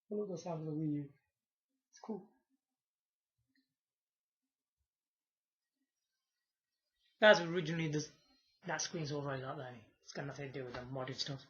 Follow the sound of the Wii U. It's cool. That's originally this. That screen's already not there. It's got nothing to do with the modded stuff.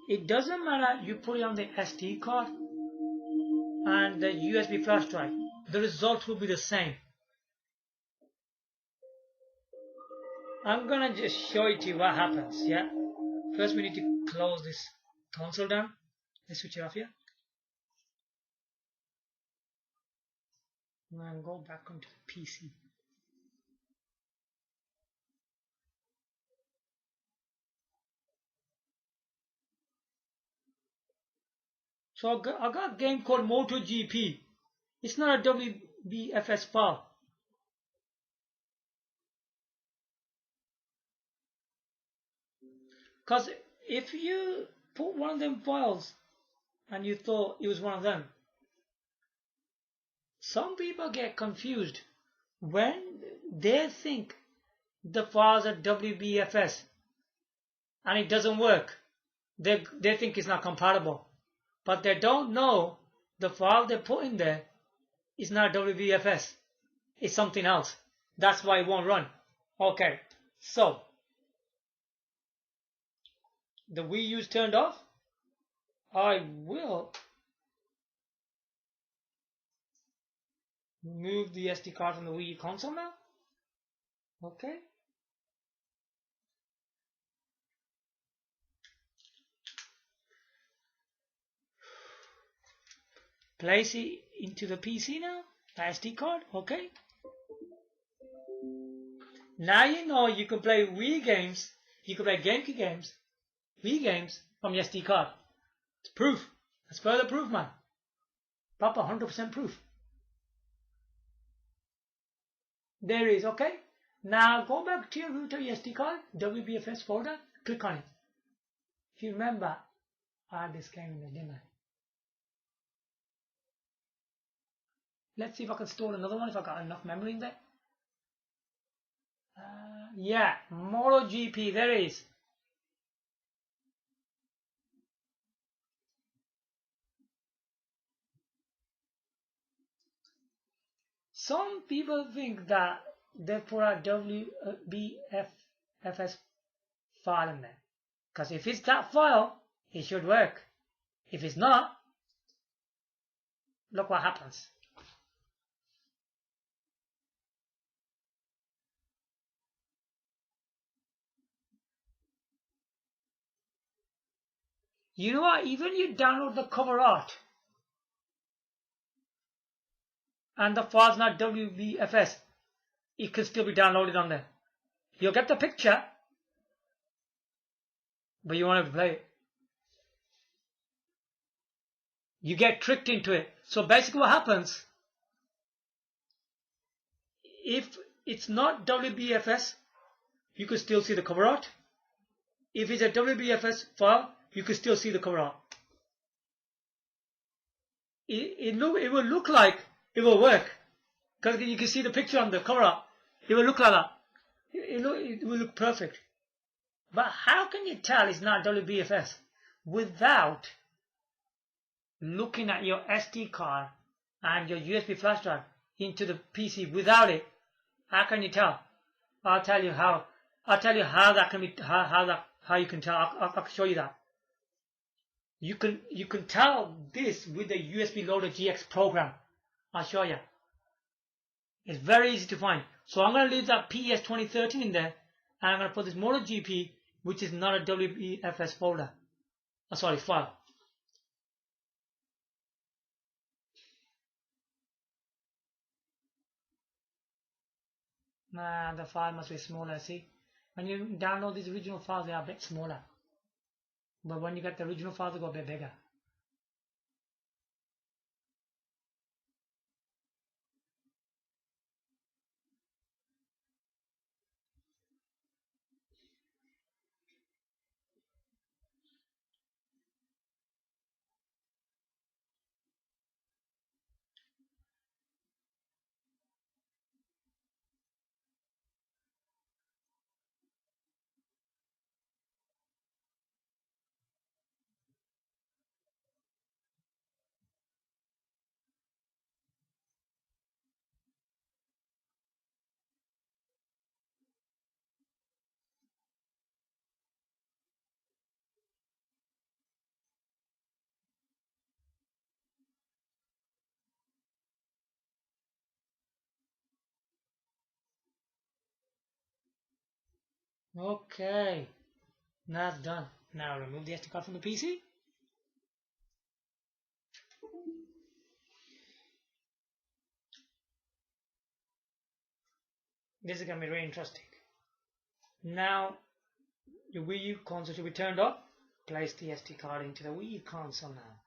It doesn't matter you put it on the SD card and the USB flash drive. The result will be the same. I'm gonna just show it to you what happens, yeah? First we need to close this console down. Let's switch it off here. And go back onto the PC. So I got a game called MotoGP. It's not a WBFS file. Because if you put one of them files and you thought it was one of them, some people get confused when they think the files are WBFS and it doesn't work. They think it's not compatible. But they don't know the file they put in there is not WBFS. It's something else. That's why it won't run. Okay, so the Wii U's turned off. I will move the SD card from the Wii U console now. Okay. Place it into the PC now, the SD card, okay. Now you know you can play Wii games, you can play GameCube games, Wii games from your SD card. It's proof. That's further proof, man. Papa, 100% proof. There is, okay. Now go back to your root of your SD card, WBFS folder, click on it. If you remember, I had this game in there, didn't I? Let's see if I can store another one if I got enough memory in there. Yeah, MotoGP, there it is. Some people think that they put a WBFS file in there. Because if it's that file, it should work. If it's not, look what happens. You know what? Even you download the cover art and the file's not WBFS, it can still be downloaded on there. You'll get the picture, but you won't have to play it. You get tricked into it. So basically what happens, if it's not WBFS, you can still see the cover art. If it's a WBFS file, you can still see the cover art. It will look like it will work, because you can see the picture on the cover art. It will look like that. It will look perfect. But how can you tell it's not WBFS without looking at your SD card and your USB flash drive into the PC? Without it, how can you tell? I'll tell you how. I'll tell you how that can be. How you can tell. I'll show you that. You can tell this with the USB Loader GX program. I'll show you. It's very easy to find. So I'm going to leave that PES 2013 in there, and I'm going to put this MotoGP, which is not a WBFS folder. Sorry, file. Nah, the file must be smaller. See, when you download these original files, they are a bit smaller. But when you get the original files, they go a bit bigger. Okay, now that's done. Now remove the SD card from the PC. This is going to be really interesting. Now, the Wii U console should be turned off. Place the SD card into the Wii U console now.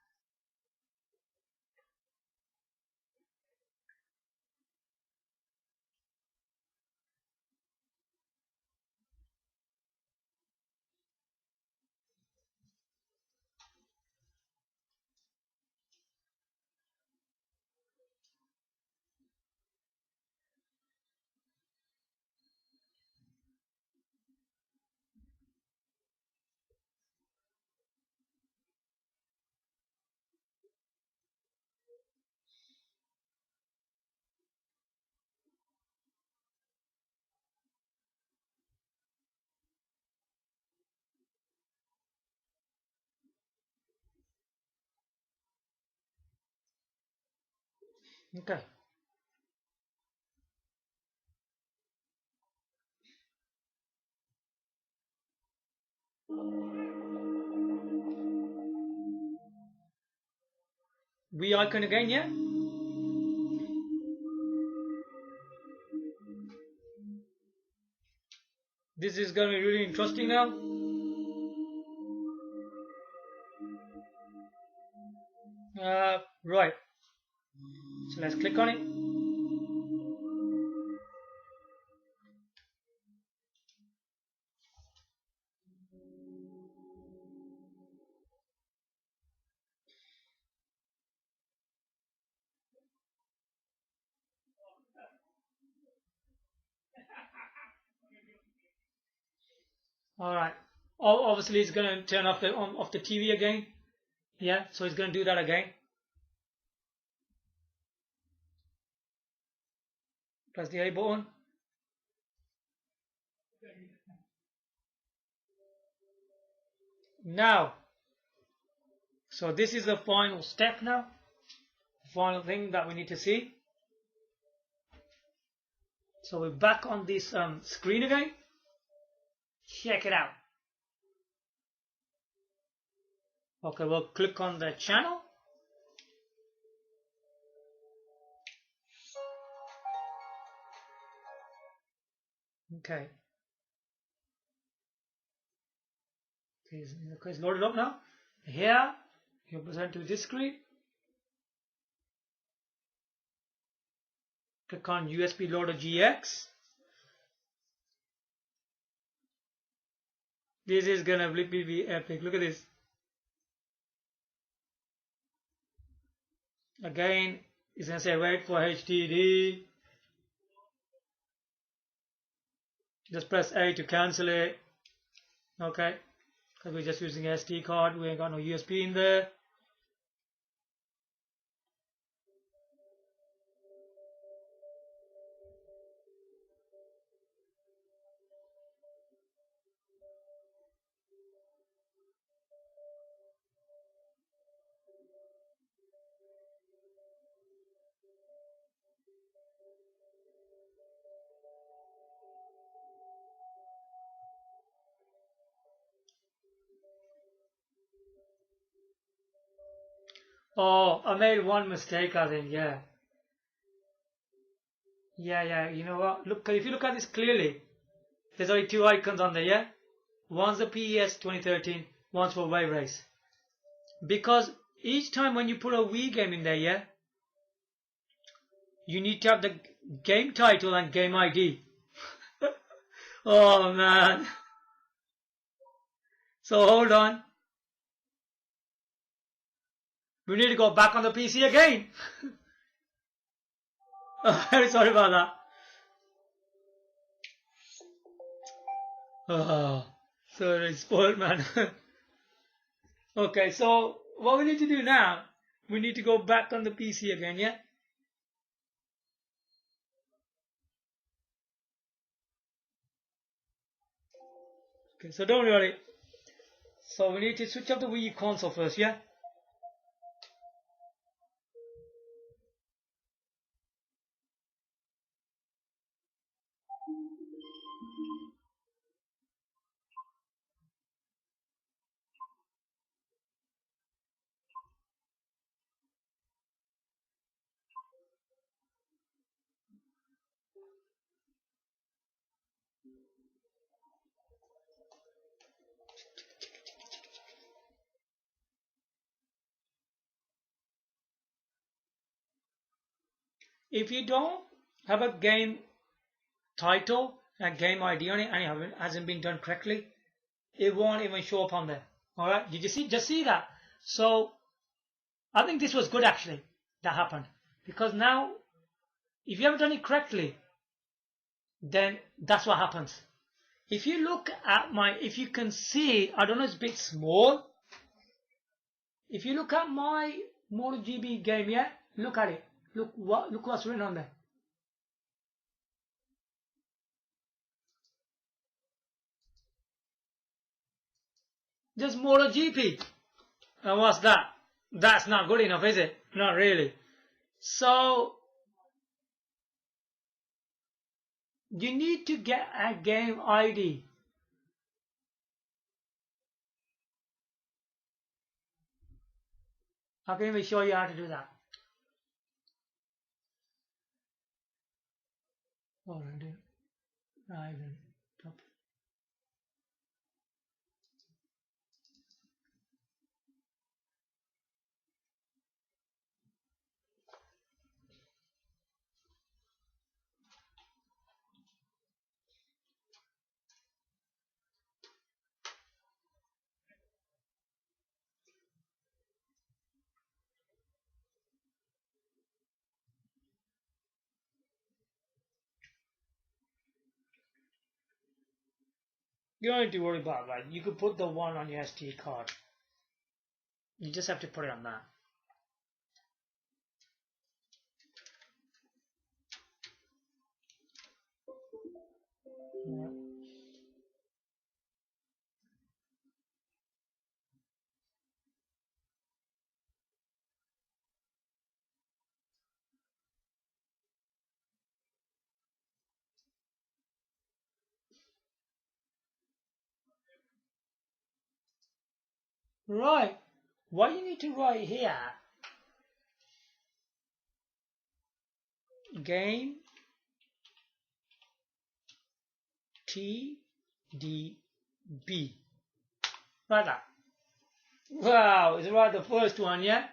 Okay. Wii icon again, yeah? This is going to be really interesting now. Right. So let's click on it. Alright. Obviously it's gonna turn off the TV again. Yeah, so it's gonna do that again. Press the A button. Now, so this is the final step now. Final thing that we need to see. So we're back on this screen again. Check it out. Okay, we'll click on the channel. Okay. Okay, it's loaded up now. Here, you present to this screen. Click on USB Loader GX. This is gonna be epic. Look at this. Again, it's gonna say wait for HDD. Just press A to cancel it. Okay, because we're just using SD card. We ain't got no USB in there. Oh, I made one mistake, I think, yeah. Yeah, you know what? Look, if you look at this clearly, there's only two icons on there, yeah? One's the PES 2013, one's for Wave Race. Because each time when you put a Wii game in there, yeah, you need to have the game title and game ID. Oh man. So hold on. We need to go back on the PC again. Oh, very sorry about that. Oh, sorry, spoiled man. Okay, so what we need to do now, we need to go back on the PC again, yeah? Okay, so don't worry. So we need to switch up the Wii console first, yeah? If you don't have a game title and game ID on it and it hasn't been done correctly, it won't even show up on there. Alright, did you see? Just see that. So I think this was good actually that happened, because now if you haven't done it correctly, then that's what happens. If you look at if you can see, I don't know, it's a bit small. If you look at my MotoGP game, yeah, look at it. Look what's written on there. Just MotoGP. And what's that? That's not good enough, is it? Not really. So you need to get a game ID. I can even show you how to do that. Oh, right then. Top. You don't need to worry about that. You could put the one on your SD card. You just have to put it on that. Yeah. Right. What you need to write here, game TDB. Right that. Wow, it's right the first one, yeah?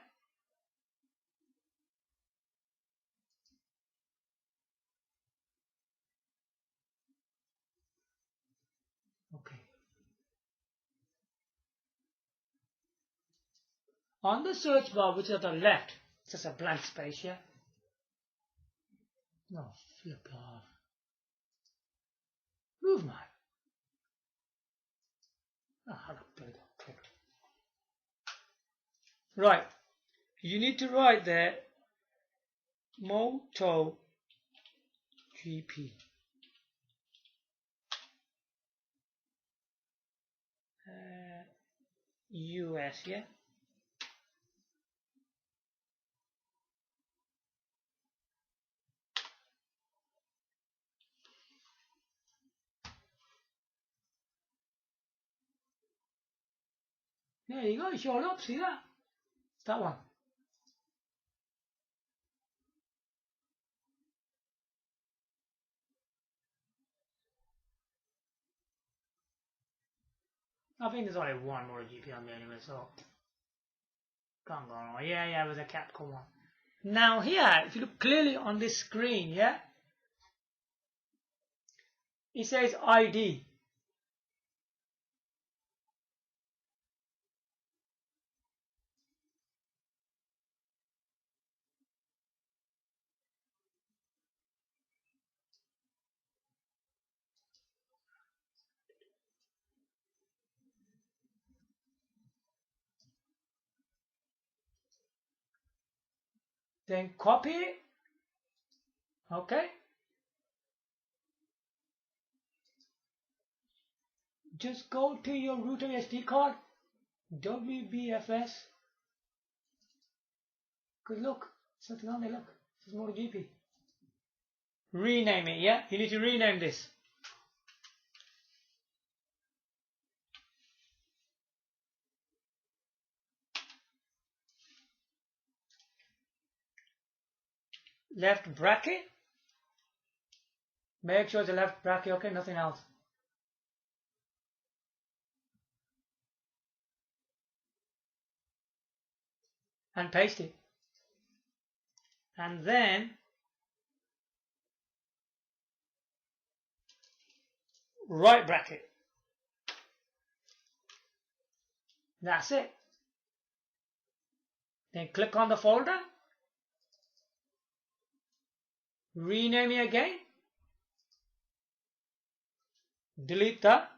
Okay. On the search bar, which is at the left, it's just a blank space, yeah? No, flip off. Move, man. Ah, look, there we go. Clicked. Right. You need to write there MotoGP. US, yeah? There you go, it showed up, see that? It's that one. I think there's only one more GP on there anyway, so can't go wrong. Yeah, it was a Capcom one. Now here, if you look clearly on this screen, yeah, it says ID. Then copy it. Okay. Just go to your router SD card, WBFS. Good look, something on there, look. This is MotoGP. Rename it, yeah? You need to rename this. Left bracket. Make sure it's a left bracket, okay? Nothing else. And paste it. And then right bracket. That's it. Then click on the folder. Rename it again. Delete that.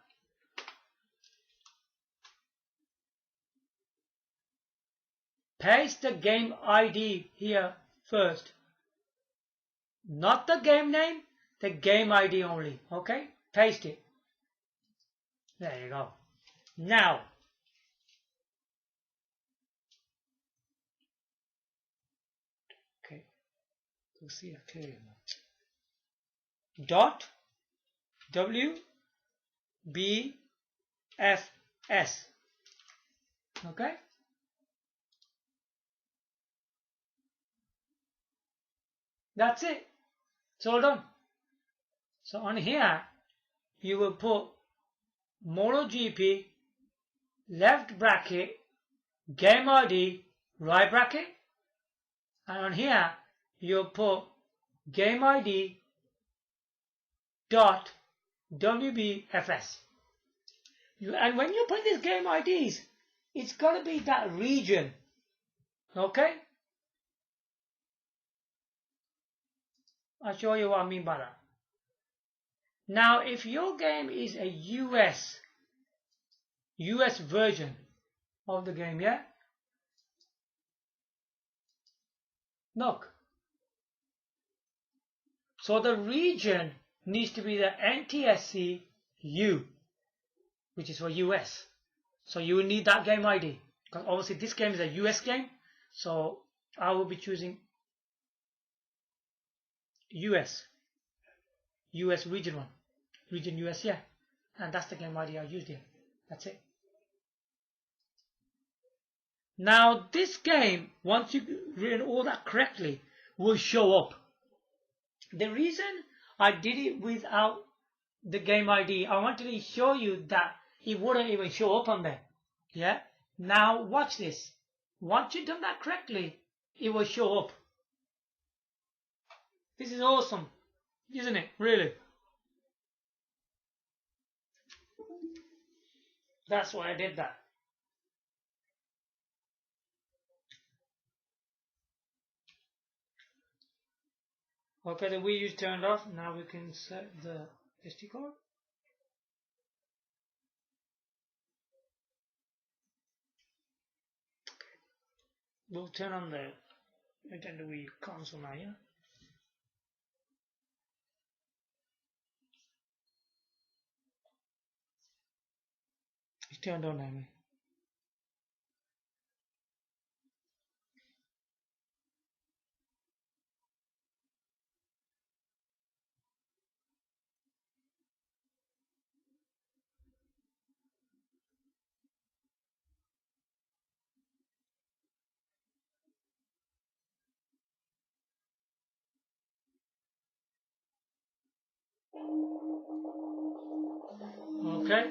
Paste the game ID here first. Not the game name, the game ID only. Okay? Paste it. There you go. Now, okay, to see it clearly. Dot WBFS. Okay? That's it. It's all done. So on here, you will put MotoGP, left bracket, game ID, right bracket. And on here, you'll put game ID dot WBFS. And when you put these game IDs, it's got to be that region. Okay? I'll show you what I mean by that. Now, if your game is a US version of the game, yeah? Look. So the region needs to be the NTSC U, which is for US. So you will need that game ID, because obviously this game is a US game. So I will be choosing US region 1, region US, yeah. And that's the game ID I used here. That's it. Now this game, once you've written all that correctly, will show up. The reason I did it without the game ID, I wanted to show you that it wouldn't even show up on there. Yeah. Now watch this. Once you've done that correctly, it will show up. This is awesome, isn't it? Really. That's why I did that. Okay, the Wii U is turned off. Now we can set the SD card. We'll turn on the Nintendo Wii console now, yeah? It's turned on now, man. Okay.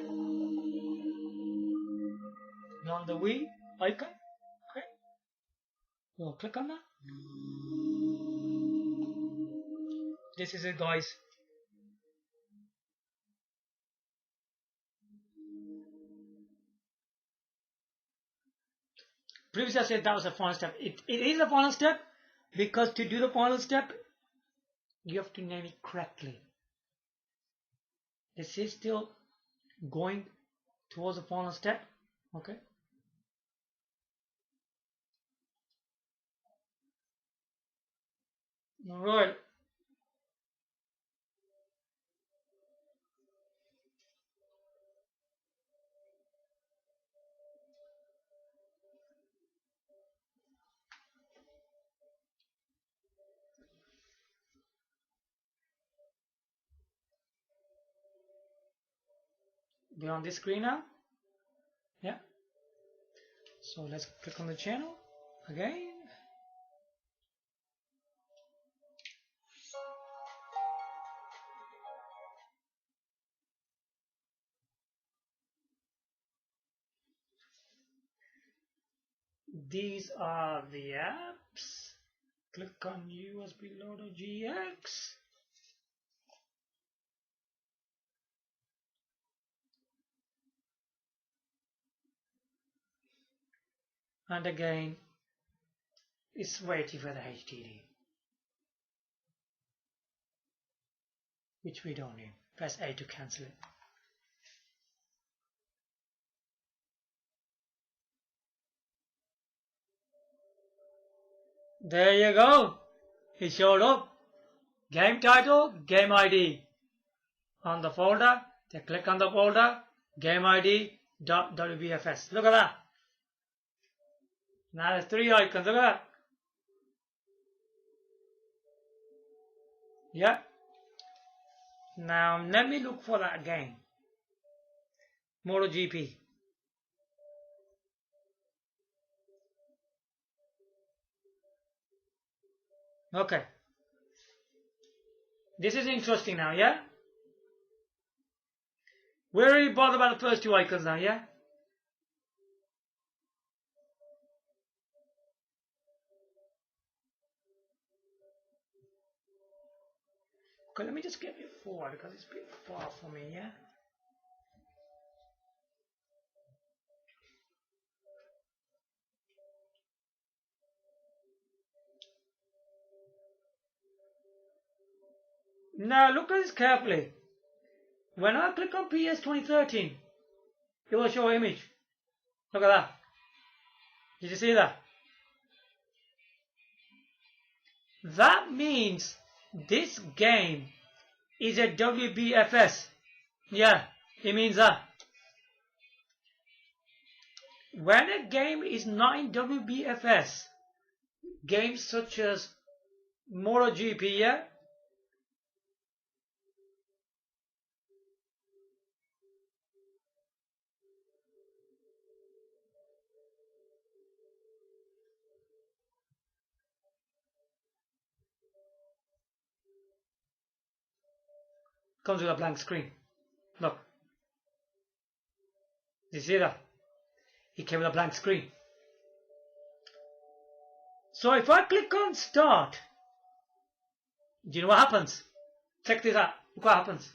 Now on the Wii icon. Okay. We'll click on that. This is it, guys. Previously I said that was a final step. It is a final step, because to do the final step, you have to name it correctly. This is still going towards the final step. Okay. All right. We're on this screen now. Yeah. So let's click on the channel again. These are the apps. Click on USB loader GX. And again, it's waiting for the HDD, which we don't need. Press A to cancel it. There you go. It showed up. Game title, game ID. On the folder, they click on the folder, game ID .wbfs. Look at that. Now there's 3 icons. Look at that. Yeah. Now let me look for that game. MotoGP. Okay. This is interesting now, yeah? We're really bothered about the first 2 icons now, yeah? Okay, let me just get it forward because it's a bit far for me, yeah? Now look at this carefully. When I click on PS 2013, it will show image. Look at that. Did you see that? That means this game is a WBFS. Yeah, it means that. When a game is not in WBFS, games such as MotoGP, yeah, comes with a blank screen. Look. Did you see that? It came with a blank screen. So if I click on start, do you know what happens? Check this out. Look what happens.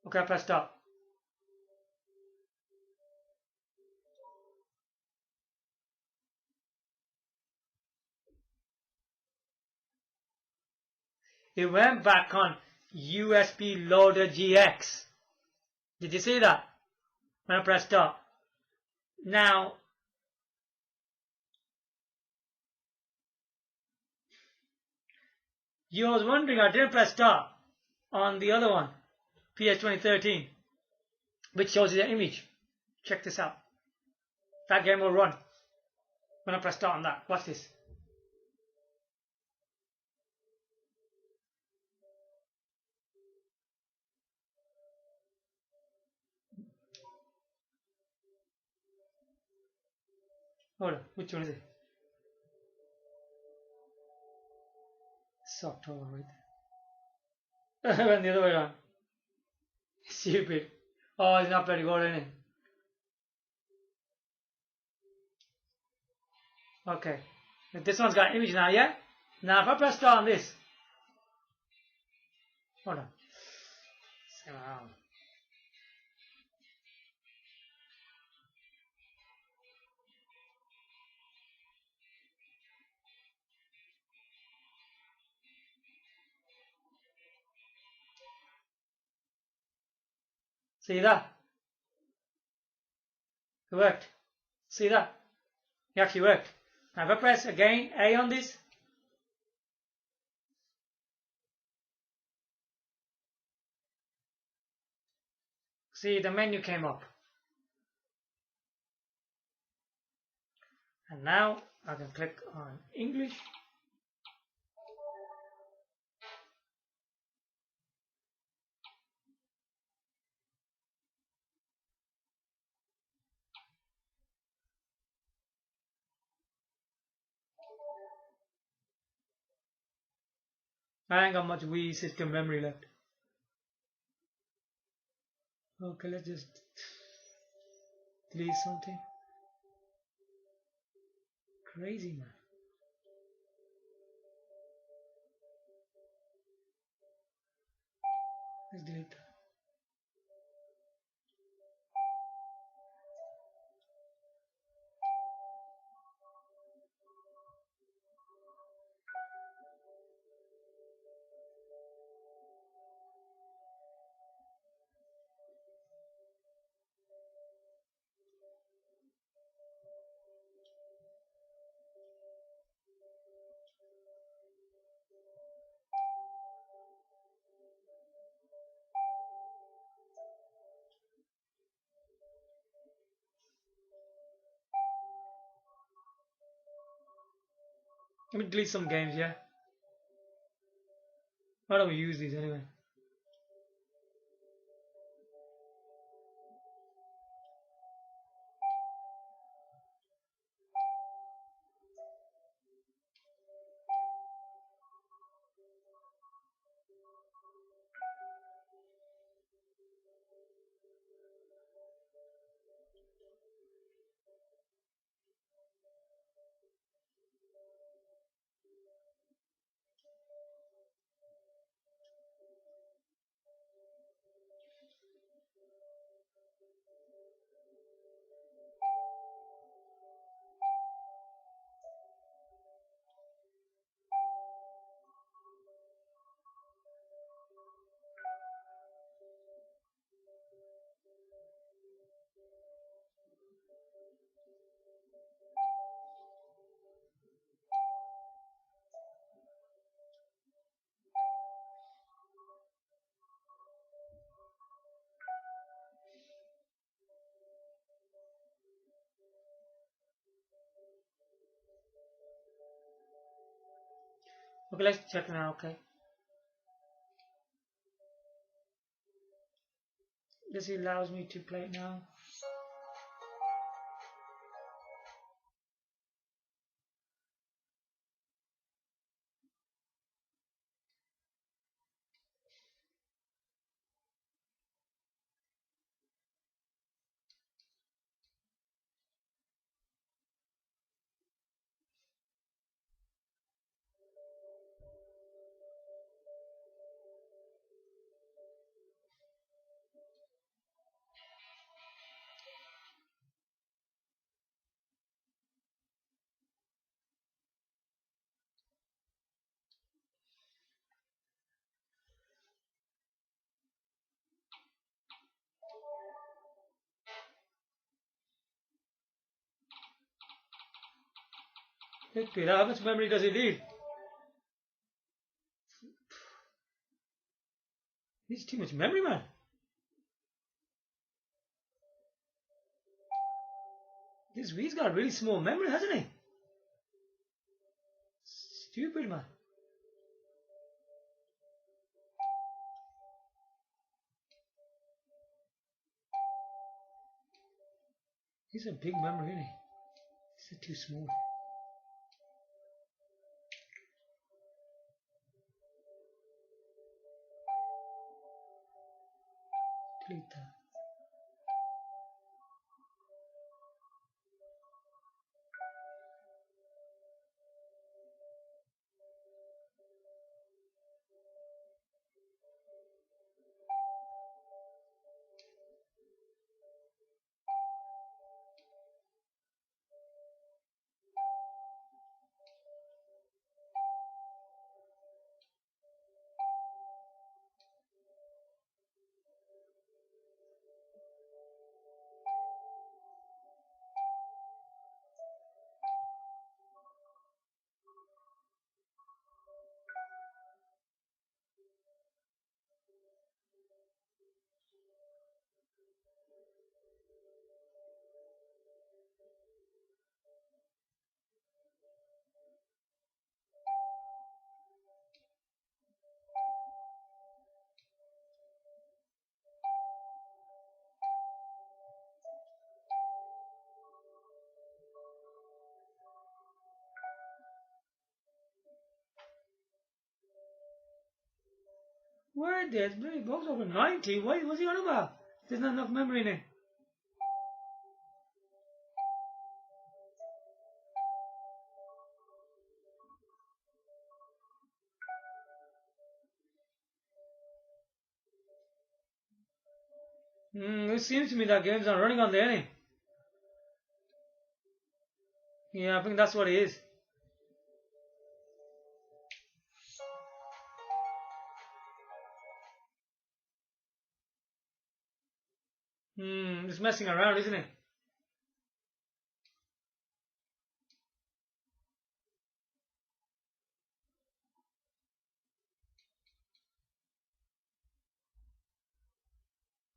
Okay, I press start. It went back on USB Loader GX. Did you see that? When I press start. Now, you was wondering I didn't press start on the other one, PS 2013, which shows you the image. Check this out. That game will run when I press start on that. Watch this. Hold on, which one is it? It's October, right? Went the other way around. Stupid. Oh, it's not very good, isn't it? Okay. This one's got image now, yeah? Now if I press start on this. Hold on. See that? It worked. See that? It actually worked. Now if I press again A on this. See, the menu came up. And now I can click on English. I ain't got much Wii system memory left. Okay, let's just delete something. Crazy, man. Let's delete that. Let me delete some games, yeah? Why don't we use these anyway? Okay, let's check now. Okay. This allows me to play it now. How much memory does it need? Needs too much memory, man. This Wii's got really small memory, hasn't he? Stupid, man. He's a big memory, isn't he? This is too small. Delete that. Where there's bloody box over 90? What's he on about? There's not enough memory in it. It seems to me that games are running on there, ain't it? Yeah, I think that's what it is. It's messing around, isn't it?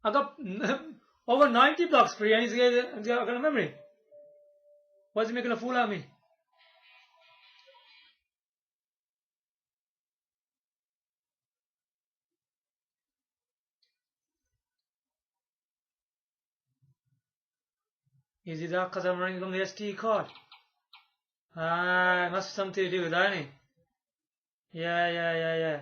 I got over 90 blocks free and he's got a memory. Why is he making a fool out of me? Is it that because I'm running from the SD card? Ah, it must have something to do with that, ain't it? Yeah.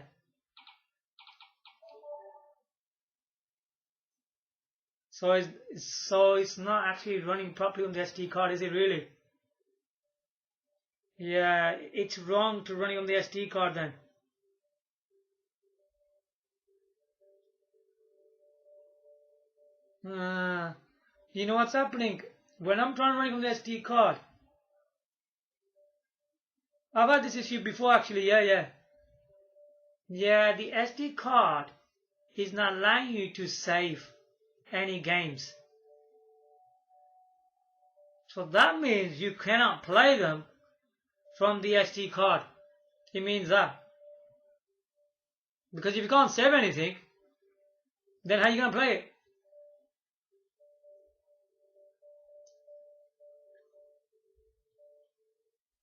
So it's not actually running properly on the SD card, is it really? Yeah, it's wrong to running on the SD card then. You know what's happening? When I'm trying to run on the SD card, I've had this issue before actually, yeah. Yeah, the SD card is not allowing you to save any games. So that means you cannot play them from the SD card. It means that. Because if you can't save anything, then how are you going to play it?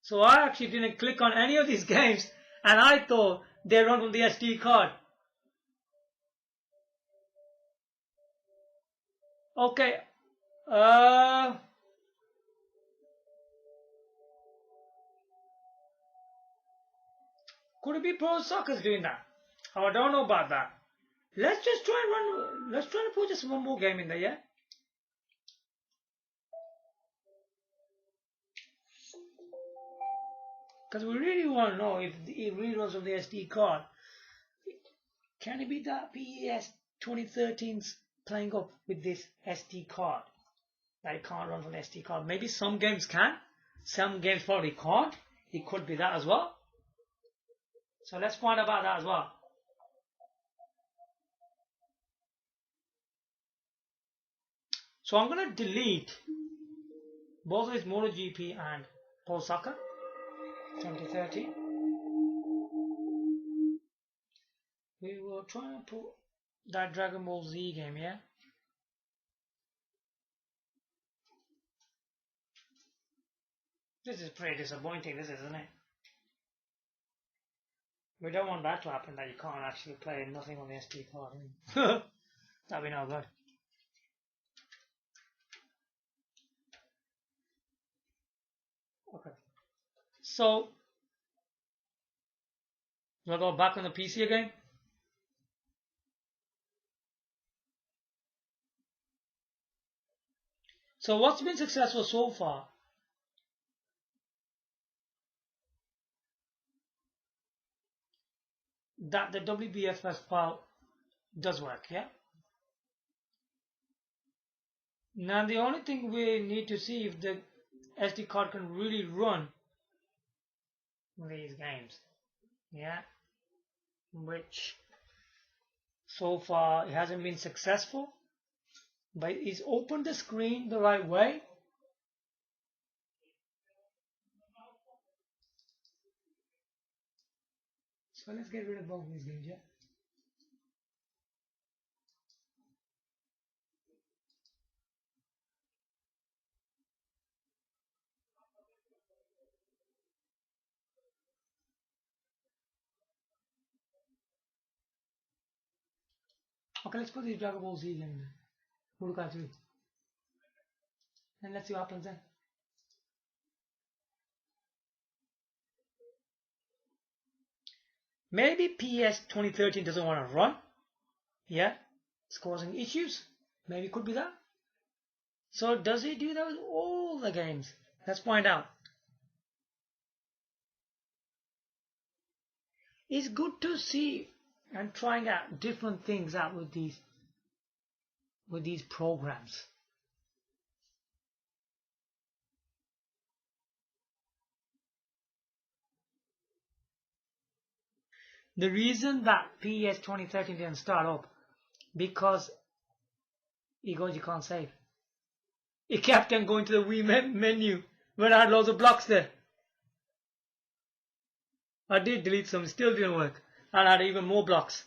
So I actually didn't click on any of these games And I thought they run from the SD card. Okay. Could it be Pro Soccer's doing that? Oh, I don't know about that. Let's just try and run. Let's try and put just one more game in there, yeah? Because we really want to know if it really runs on the SD card. Can it be that PES 2013's playing up with this SD card? That it can't run from the SD card. Maybe some games can. Some games probably can't. It could be that as well. So let's find out about that as well. So I'm going to delete both of these MotoGP and Pro Soccer 2013. We will try and put that Dragon Ball Z game, yeah? This is pretty disappointing, this isn't it? We don't want that to happen, that you can't actually play nothing on the SD card. That'd be no good. Okay. So, we'll go back on the PC again. So what's been successful so far? That the WBFS file does work, yeah? Now the only thing we need to see if the SD card can really run these games, yeah? Which so far it hasn't been successful, but it's opened the screen the right way. So let's get rid of both these games, yeah? Okay, let's put the Dragon Ball Z game in Budokai 3. And let's see what happens then. Maybe PS 2013 doesn't want to run. Yeah, it's causing issues. Maybe it could be that. So does it do that with all the games? Let's find out. It's good to see and trying out different things out with these programs. The reason that PS 2013 didn't start up, because it goes, you can't save. It kept on going to the Wii menu when I had loads of blocks there. I did delete some, still didn't work. And I had even more blocks.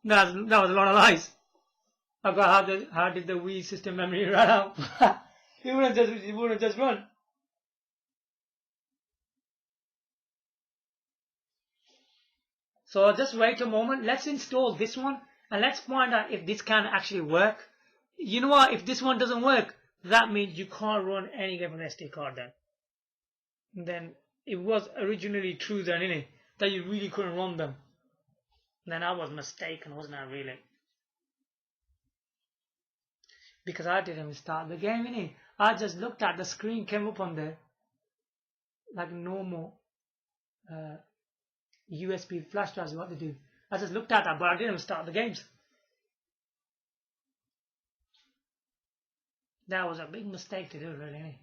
That was a lot of lies. I got how did the Wii system memory run out? it wouldn't just run. So just wait a moment. Let's install this one and let's find out if this can actually work. You know what? If this one doesn't work, that means you can't run any game on the SD card then. Then it was originally true then, innit? That you really couldn't run them. Then I was mistaken, wasn't I really? Because I didn't start the game, innit? I just looked at the screen, came up on there like normal USB flash drives, what they do. I just looked at that, but I didn't start the games. That was a big mistake to do, really, innit?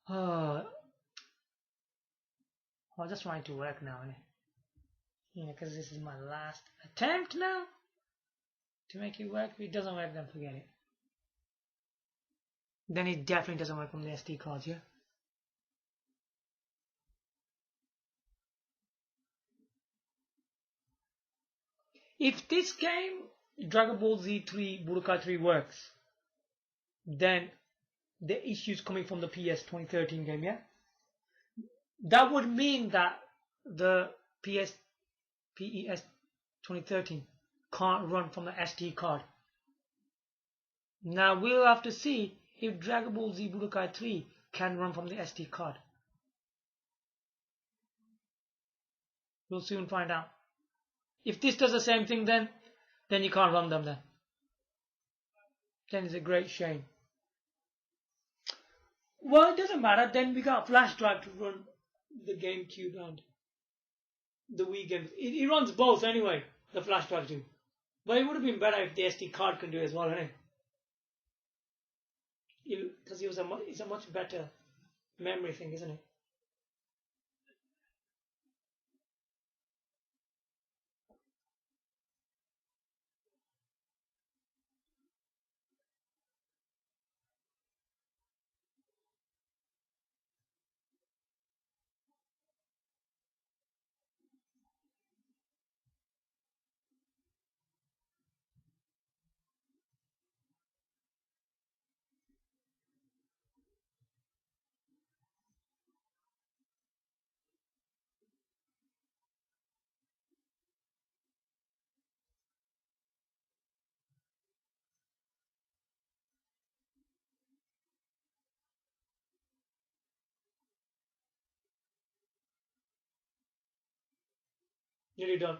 Oh, I'm just trying to work now, innit? Yeah, because this is my last attempt now to make it work. If it doesn't work, then forget it. Then it definitely doesn't work from the SD cards, yeah? If this game, Dragon Ball Z3 Budokai 3 works, then the issues coming from the PS 2013 game, yeah? That would mean that the PES 2013 can't run from the SD card. Now we'll have to see if Dragon Ball Z Budokai 3 can run from the SD card. We'll soon find out. If this does the same thing, then you can't run them. Then it's a great shame. Well, it doesn't matter. Then we got a flash drive to run the GameCube and the Wii games. It runs both anyway. The flash drive do. But it would have been better if the SD card can do it as well, isn't it? Because it's a much better memory thing, isn't it? Nearly done.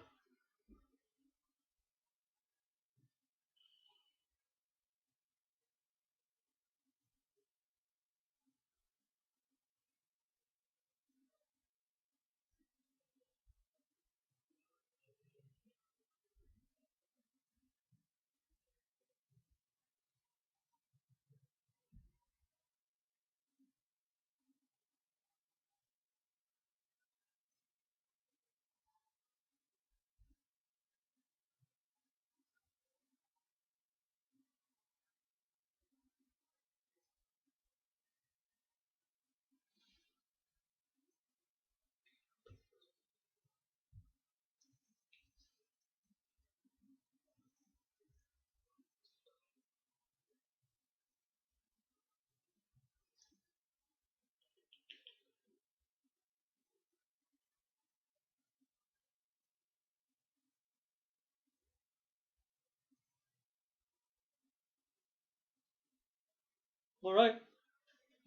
Alright.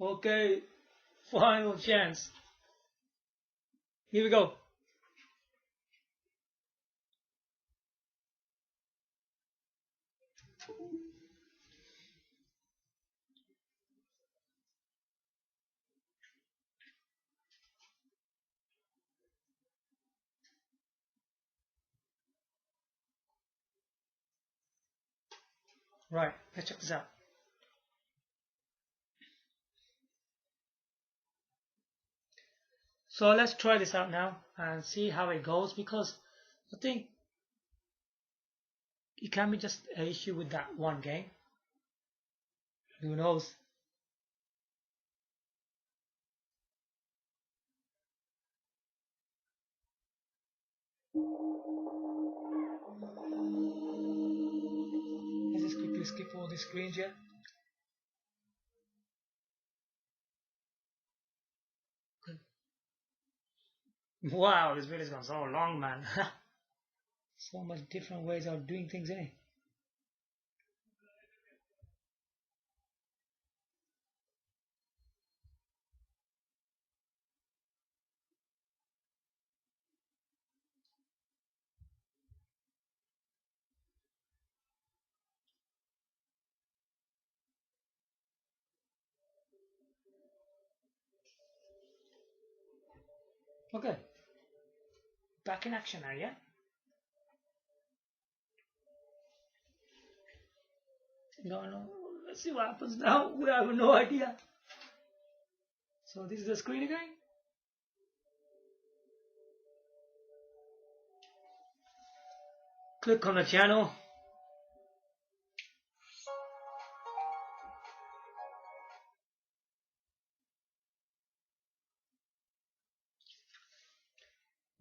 Okay. Final chance. Here we go. Right, let's check this out. So let's try this out now and see how it goes, because I think it can be just an issue with that one game. Who knows? Let's just quickly skip all the screens here. Wow, this video's gone so long, man. So much different ways of doing things, isn't it? Okay, back in action now, yeah? No, let's see what happens now. We have no idea. So this is the screen again. Click on the channel.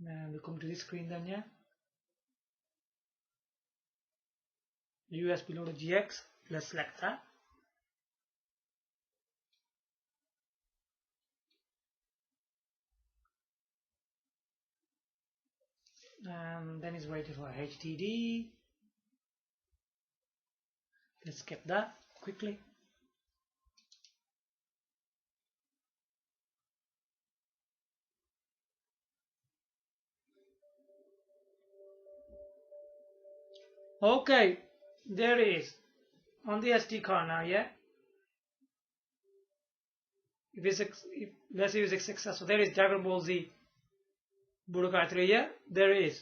And we come to this screen then, yeah? USB loader GX. Let's select that. Then it's waiting for HDD. Let's skip that quickly. Okay, there it is on the SD card now. Yeah. Let's say it's successful. There is Dragon Ball Z Budokai 3. Yeah, there it is.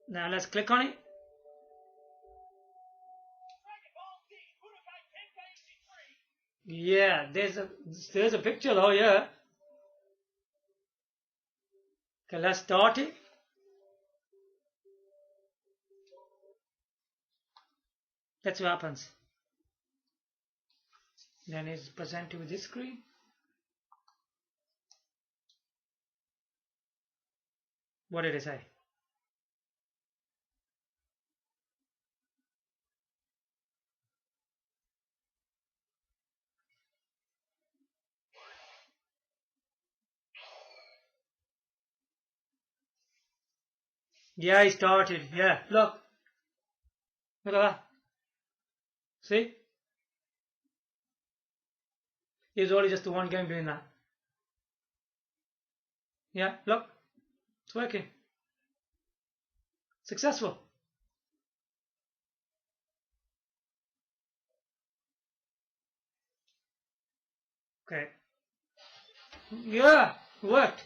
Now let's click on it. Yeah, there's a picture though. Yeah. Okay, let's start it. That's what happens. Then it's presented with this screen. What did it say? Yeah, it started. Yeah, look. Look at that. See? It's only just the one game doing that. Yeah, look. It's working. Successful. Okay. Yeah, it worked.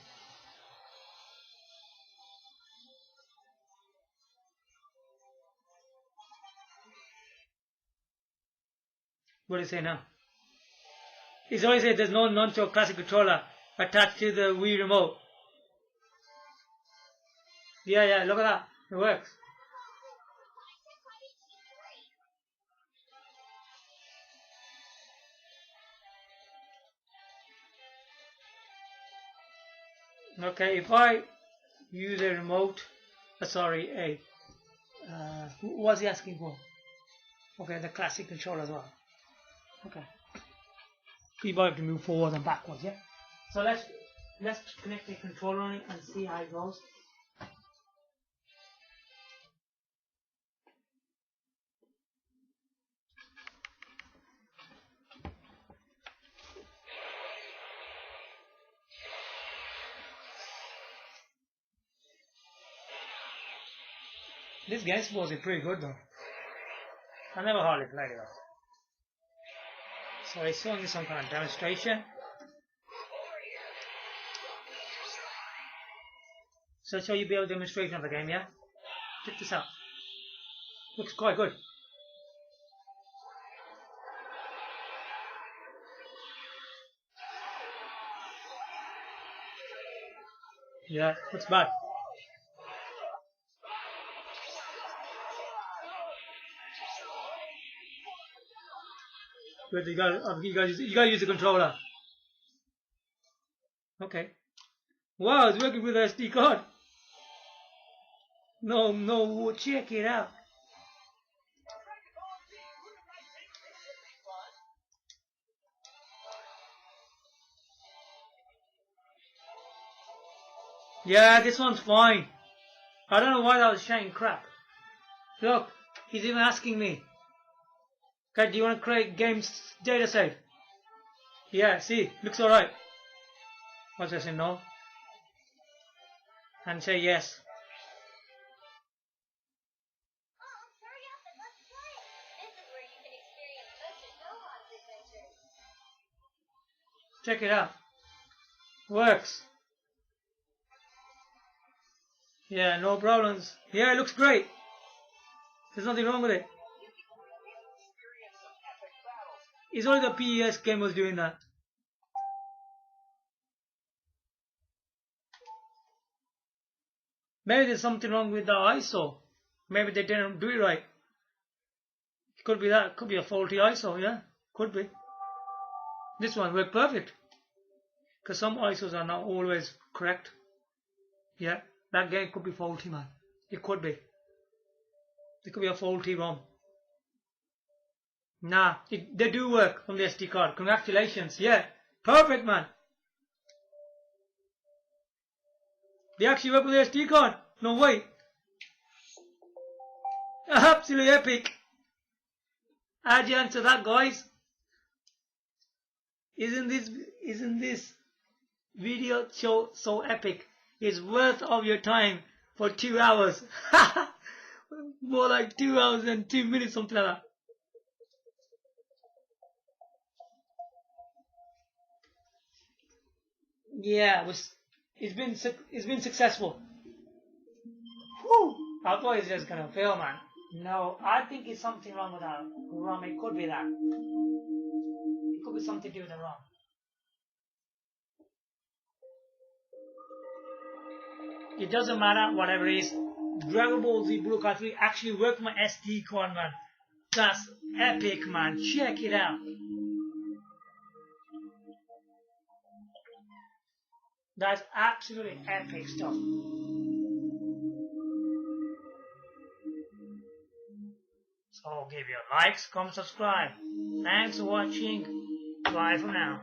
What do you say now? It's always said there's no non-choke classic controller attached to the Wii remote. Yeah, look at that. It works. Okay, if I use a remote, what was he asking for? Okay, the classic controller as well. Okay. We might have to move forward and backwards, yeah? So let's connect the controller on it and see how it goes. This game's supposed to be pretty good though. I never hardly played it though. So it's showing you some kind of demonstration. So I'll show you a bit of demonstration of the game, yeah? Check this out. Looks quite good. Yeah, looks bad. But you gotta use the controller. Okay. Wow, it's working with the SD card. No, check it out. Yeah, this one's fine. I don't know why that was shouting crap. Look, he's even asking me. Okay, do you want to create games data save? Yeah, see, looks alright. What's I say no? And say yes. Check it out. Works. Yeah, no problems. Yeah, it looks great. There's nothing wrong with it. It's only the PES game was doing that. Maybe there's something wrong with the ISO. Maybe they didn't do it right. It could be that. It could be a faulty ISO, yeah? Could be. This one worked perfect. Because some ISOs are not always correct. Yeah, that game could be faulty, man. It could be. It could be a faulty ROM. Nah, they do work on the SD card. Congratulations. Yeah, perfect, man. They actually work with the SD card. No way. Absolutely epic. How'd you answer that, guys? Isn't this video show so epic? It's worth of your time for 2 hours. More like 2 hours and 2 minutes, something like that. Yeah, it's been successful. Whew. I thought it's just gonna fail, man. No, I think it's something wrong with that ROM. It could be that. It could be something to do with the ROM. It doesn't matter, whatever it is. Dragon Ball Z Budokai 3 actually worked my SD card, man. That's epic, man. Check it out. That's absolutely epic stuff. So give your likes, comment, subscribe. Thanks for watching. Bye for now.